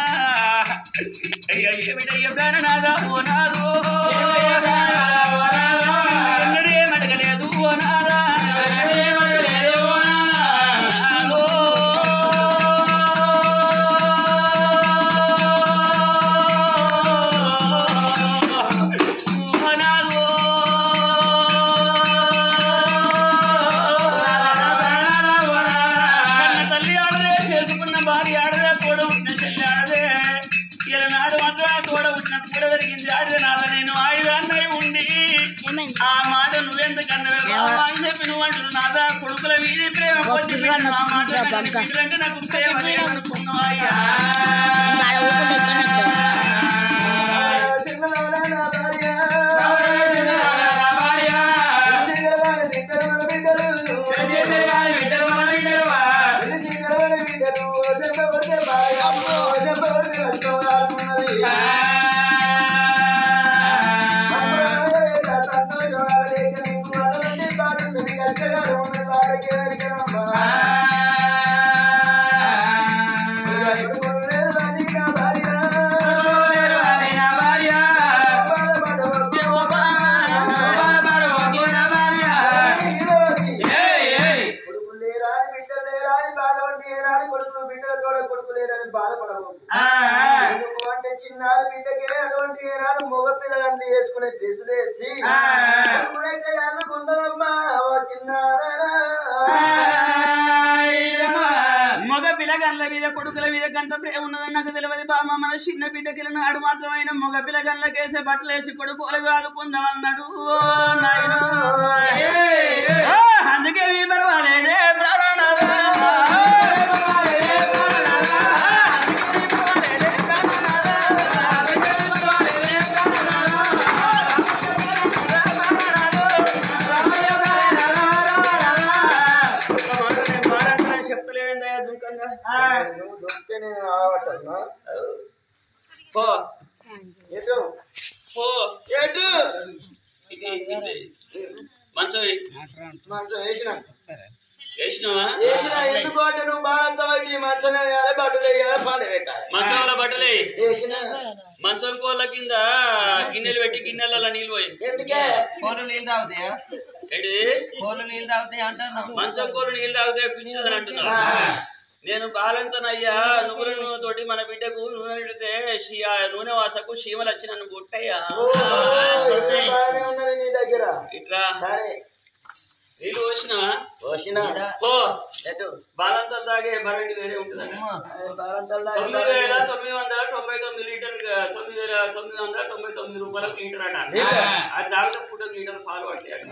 అయ్యా ఏ బిడ్డ ఎప్పుడైనా నాదా ఓ నాదో ఎన్నడేమడగలేదు ఓ నాదా నేను ఆయుధాన్ని ఉండి ఆ మాట నువ్వెందుకన్నా చెప్పి నువ్వు అంటున్నావు నాదా కొడుకుల వీధి ప్రేమ కొద్ది ఆ మాట అంటే నాకు ప్రేమ అనుకున్నావయ్యా
సంతోషం అటువంటి ఏనాడు కొడుకులు బిడ్డలతో కొడుకులేరని బాధపడవు అంటే చిన్నాడు బిడ్డకే అటువంటి ఏనాడు మగ పిల్లగాన్ని వేసుకునే డ్రెస్సులు వేసి అనుకుందామమ్మా ఓ చిన్నారా
మగ పిల్లగన్ల మీద కొడుకుల మీద గంట ప్రేమ ఉన్నదని నాకు తెలియదు బామ్మ. మన చిన్న బిడ్డకి నాడు మాత్రమైన మగ పిల్లగన్లకేసే బట్టలు వేసి కొడుకోలు ఆదుకుందామన్నాడు. అందుకే పర్వాలేదే
నువ్వు దొరికితే నేను ఆవటన్నా ఎటు ఎటు
మంచం
మంచం వేసిన
వేసినావా
ఎందుకు అంటే నువ్వు బాగా మంచం వేయాలి బట్టలు వేయాలి పంట పెట్టాలి
మంచంలో బట్టలే
వేసిన
మంచం కోళ్ళ కింద గిన్నెలు పెట్టి గిన్నెలలో నీళ్ళు పోయి
ఎందుకే
కోళ్ళు నీళ్ళు తాగుతాయా?
ఏంటి
కోళ్ళు నీళ్ళు తాగుతాయి అంటున్నావు.
మంచం కోళ్ళు నీళ్ళు తాగుతాయి పిలిచిందని అంటున్నావు. నేను బాలంతనయ్యా నువ్వుల నూనె తోటి మన బిడ్డకు నూనె పెడితే నూనె వాసకు చీమలు వచ్చి నన్ను కొట్టయ్యా.
నీ దగ్గర
ఇట్లా
సరే
నీళ్ళు పోసినావా?
పోసిన
పో
ఎటు
బాలంతలు తాగే బరండి వేరే ఉంటుందండి. 9,999 లీటర్ 9,999 రూపాయలకు లీటర్ అట. అది తాగితే పూట లీటర్ పాలు పట్టాడు.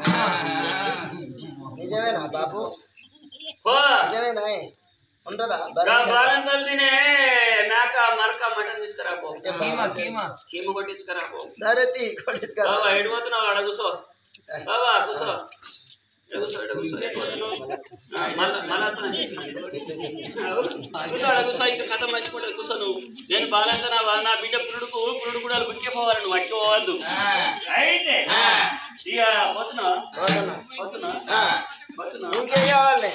నిజమేనా బాబు?
పో
నిజమేనా ఉంటుందా
బాలంతలు తినే నాక మరక మటన్ తీసుకురా పో. కీమ కొట్టించుకురా పో.
సరే కొట్టించుకరా
బాబా ఎడిపోతున్నావు ఆడ కూసో. బాబా కూసో కథ మర్చిపోలేదు కూసో నువ్వు. నేను బాలంతా నా బిడ్డ పురుడు కూడా గుట్టిపోవాలి నువ్వు అట్టి పోవద్దు. అయితే ఇక పోతున్నా
ఇంకేం కావాలి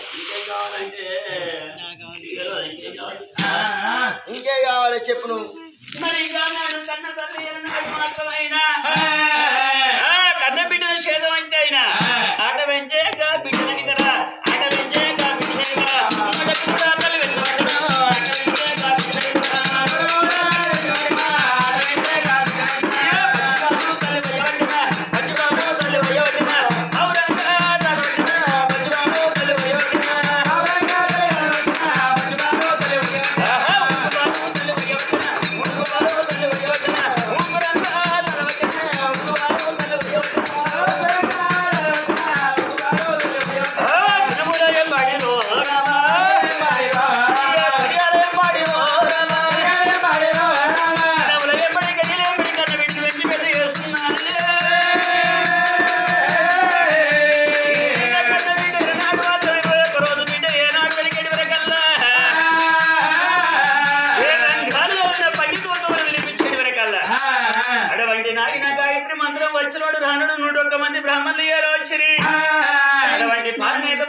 ఇంకేం కావాలి చెప్పు నువ్వు.
మరి కన్న తల్లి మాత్రమైనా కన్న బిడ్డల చేతం అంటే అయినా ఆట పెంచేగా బిడ్డలని కదా ఆట పెంచేగా బిడ్డలని కదా తల్లి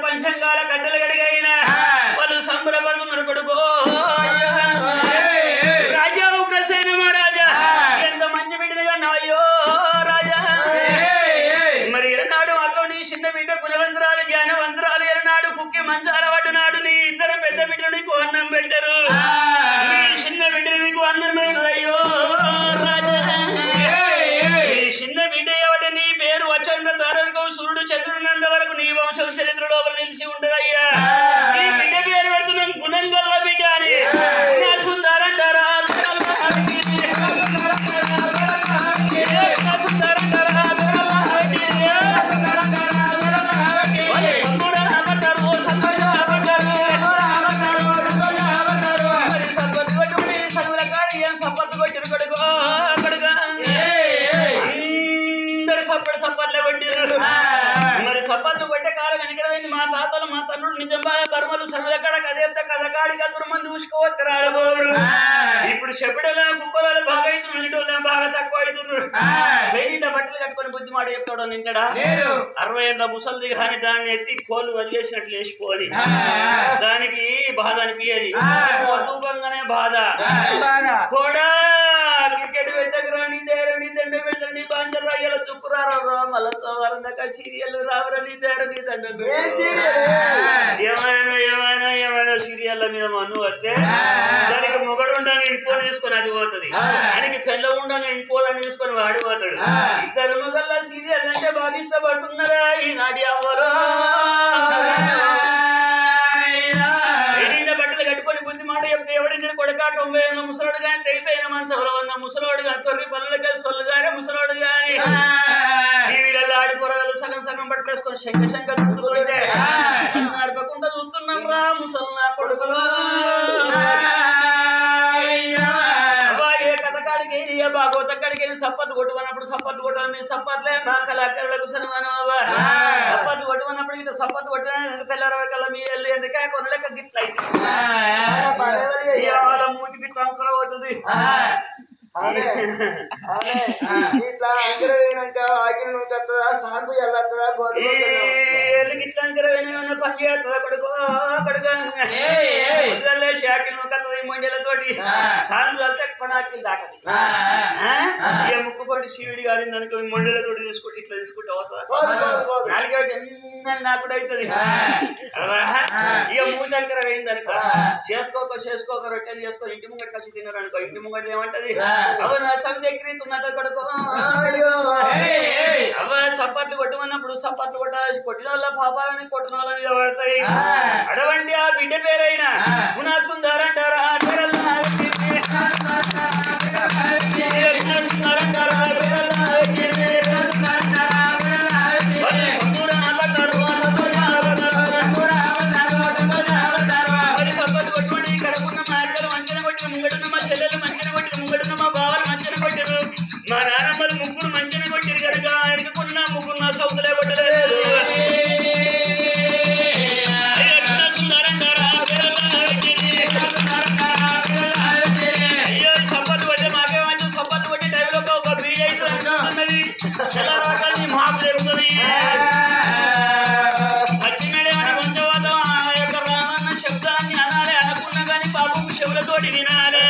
పంచంగాల గడ్డలు గడిగైన వాళ్ళు సంబరపడుతున్నారు కొడుకో. రాజా ఉగ్రసేన మహారాజా ఎంత మంచి బిడ్డగా నాయో రాజా. మరి ఎరనాడు మాత్రం నీ చిన్న బిడ్డ కులవంతరాలు జ్ఞానవంతరాలు ఎరనాడు కుక్కి మంచాల పడ్డనాడు నీ ఇద్దరు పెద్ద బిడ్డలు నీకు అన్నం పెట్టరు. నీ చిన్న బిడ్డలు నీకు అన్నం పెట్టరు అయ్యో రాజా. చిన్న బిడ్డ ఎవడ నీ పేరు వచ్చంత తారకం సూర్యుడు చంద్రుడినంత వరకు నీ వంశం చరిత్ర లోపల నిలిచి ఉండదయ్యా. ఈ బిడ్డ పేరు పెడుతున్నాం గుణంగల్ల బిడ్డ అని. సుందరంటారా సప్పట్లు కొట్టిరు కొడుకో కొడుగా సప్పట్లు కొట్టిరు. మరి సప్పట్లు కొట్టే కాలం వెనకరైంది. మా తాతలు మా తల్లుడు నిజం బాగా కర్మలు సర్వకాడ కదేంత కథకాడి కదురు మంది చూసుకోవచ్చు రాలబోదురు. ఇప్పుడు చెప్పడలే కుక్కలు బాగా అవుతున్నారు బాగా తక్కువ అవుతున్నారు. వెయ్యి బట్టలు కట్టుకొని బుద్ధి మాట చెప్తాడు నింటాడా 60 ఏళ్ళ ముసలిది కానీ దాన్ని ఎత్తి కోళ్ళు వదిలేసినట్లు వేసిపోవాలి. దానికి బాధ అనిపించేది దూపంగానే బాధ కూడా. క్రికెట్ పెట్టకురా నీ దగ్గర నీ దండ పెడతాడు నీ బాంజరా ఇలా చుక్కు
రారా మళ్ళా సోమవారం దాకా సీరియల్ రావరని నీ దండం ఏమైనా సీరియల్ మీద మన్ను వస్తే దానికి మొగడు ఉండగా ఇంకోటి తీసుకొని అది పోతుంది దానికి పెళ్ళ ఉండగా ఇంకోదని తీసుకొని వాడి పోతాడు ఇద్దరు మొగల్లా సీరియల్ అంటే బాగా ఇష్టపడుతున్నారా ఈనాటి అవ్వరు బట్టలు కట్టుకొని బుద్ధి మాట చెప్తే ఎవడి కొడక 90 ముసలోడు కానీ తెగిపోయిన మనసులో ఉన్న ముసలోడు కానీ తొర్రి పనులకి సొల్లు గారే ముసలోడు కానీ టీవీలలో ఆడిపోరాలు సగం సగం పట్టుకేసుకొని శంక దుద్దుకుంటే నడపకుండా చూస్తున్నాం రా ముసల్లా కొడుకులు భాగవత కాడికి వెళ్ళి సప్పట్లు కొట్టుకున్నప్పుడు సప్పట్లు కొట్టాలి మీ సప్పట్లే మా కళాకారులకు సన్మానం అవ్వ సప్పట్లు కొట్టుకున్నప్పుడు ఇట్లా సప్పట్లు కొట్టిన తెల్లారకల్లా మీ వెళ్ళి ఎందుకే కొన్ని లెక్క గిట్ల మూతికి టంకర అవుతుంది
ఇట్లా అంకర వేయనాక ఆకిన నూనె వస్తుందా సాంపు ఎల్లొస్తుందా
ఇట్లా అంకర వేయన పని చేస్తుందా కొడుకో కొడుకులే షాకిల్ నూనె వస్తుంది మొండెలతోటి సార్లు వెళ్తే కొనాకిలు దాకది ముక్కు పడి శివుడి గారి దానికి మొండెలతోటి తీసుకుంటే ఇట్లా తీసుకుంటే అవుతుందా నాలుగేటి నాకు కూడా అవుతుంది ఇక మూడు అంకర వేయింది అనుకో చేసుకోక రొట్టెలు చేసుకొని ఇంటి ముంగట కలిసి తిన్నారు అనుకో ఇంటి ముంగట ఏమంటది అవ నా సమితి ఎక్కిరిస్తున్నట్టు కొడుకో అవ సప్పట్లు కొట్టమన్నప్పుడు సప్పట్లు కొట్టిన వాళ్ళ పాపాలని కొట్టిన వాళ్ళ మీద పడతాయి అటువంటి ఆ బిడ్డ పేరైనా గుణా సుందరంటారా మా నాన్నమ్మలు ముగ్గురు మంచిగా కొట్టారు కనుక ఆయనకున్న ముగ్గురు నా సౌతులే కొట్టలేదు అయ్యో సప్పట్లు కొట్టే మాకేమంటే సప్పట్లు కొట్టే టైంలో ఒక బీడ్ అయితే ఉన్నది ఎలా రకాలు మాకు జరుగుతుంది వచ్చినడేమన్నా కొంచెం ఆ యొక్క రామన్న శబ్దాన్ని అనాలి అనుకున్నా కానీ పాపం చెవులతోటి వినాలి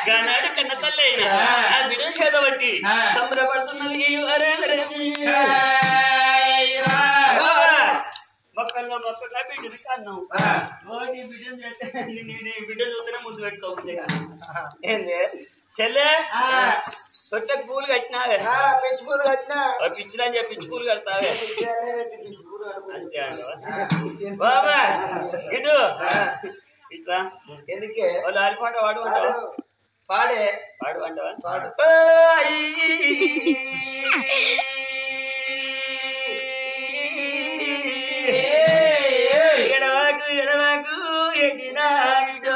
గానాడు కన్న తల్లి అయినా ఆ బిడ్డ చేదబట్టి సంబరపడుతున్నది మొక్కల్లో మొక్కగా బిడ్డది కన్నాం బిడ్డ చూస్తేనే ముందు పెట్టుకోకపోతే ఏంది చెల్లె తొట్టకు పూలు కట్టినావే
పిచ్చి పూలు కట్టినా
పిచ్చిలని చెప్పి పిచ్చి పూలు కడతావే బాబా ఇటు ఇట్లా
ఎందుకే
లాలి పాట పాడు
పాడే
పాడు అంటావా
పాడు
ఎడవాకు ఎడవాకు ఎడినాడు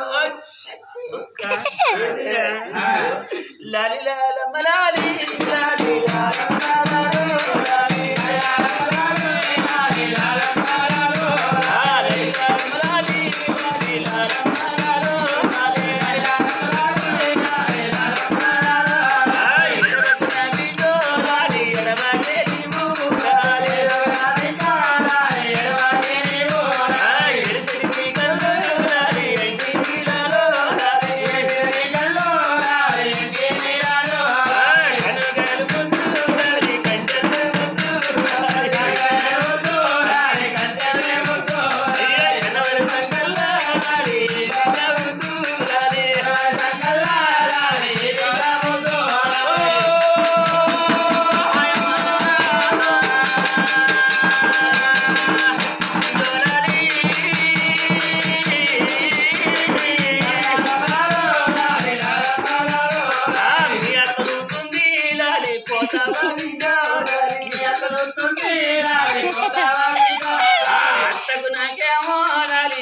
లాలి లాలమ్మ లాలి లాలి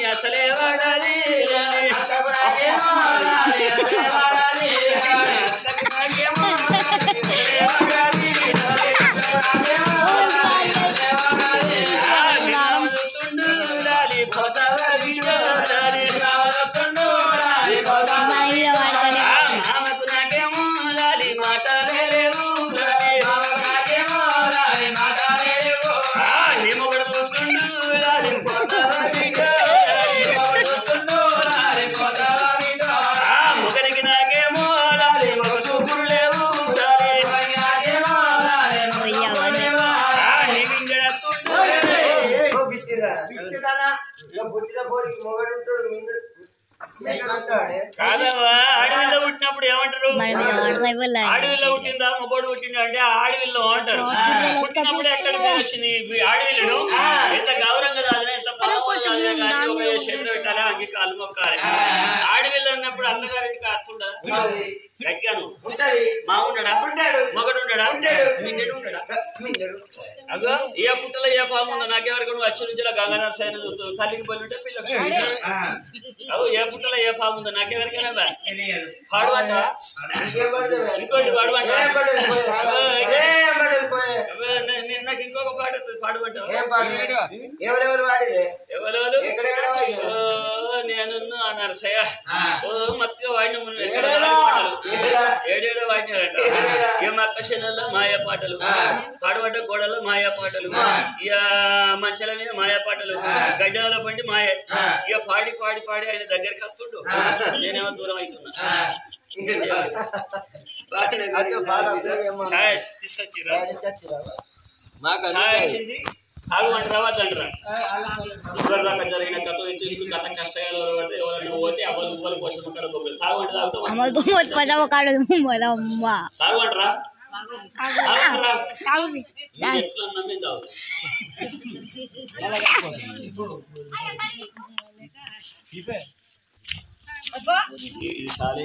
అసలే వాడాలి కాదవా ఆడవిల్ల పుట్టినప్పుడు ఏమంటారు
మన మీద వాడతాయి వాళ్ళ
ఆడవిల్ల పుట్టిందా మొగోడు పుట్టిందా అంటే ఆడవిల్ల అంటారు పుట్టినప్పుడు ఎక్కడికి వచ్చింది ఆడవిల్లను ఎంత గౌరవంగా చదివినా ఎంత పరవంగా చదివినా కానీ ఒక చేతులు పెట్టాలి అంగి కాళ్ళు మొక్కాలి ఆడవిల్ల అన్నప్పుడు అన్నగారికి అత్తుండదా గట్టిగాను మా ఉండడా మొగడు ఉండడా మిండెడు ఉండడా అగో ఏ పుట్టలో ఏ పాము ఉందా నాకెవరికి నువ్వు వచ్చి నుంచి గంగాధర సైన్ చూస్తావు తల్లికి పోయి ఉంటే పిల్లకి అవు ఏ పుట్టలో ఏ పాము ఉందా నాకెవరికైనా పాడువంట ఇంకోటి పాడువంట నాకు ఇంకొక పాట పాడువంట
ఎవరెవరు వాడిదే
ఎవరెవరు నేను అన్నారు సయ మత్తుగా వాడిన ఏడేడో వాడినారట ఏ మక్కశలలో మాయా పాటలు పాడుబడ్డ గోడలో మాయా పాటలు ఇక మంచల మీద మాయా పాటలు గడ్డల పండి మాయ ఇక పాడి పాడి పాడి ఆయన దగ్గరికి వస్తుండు నేనేమో దూరం అవుతున్నా తీసుకొచ్చిరా వచ్చింది తాగుమంట రావద్దంటారా దాకా జరిగిన కథ ఎందుకు కథ కష్టకాలు ఎవరైనా పోతే అవ్వలు ఉవ్వలు పోషణ తాగుమంట తాగుమంటరా ఇది చాలా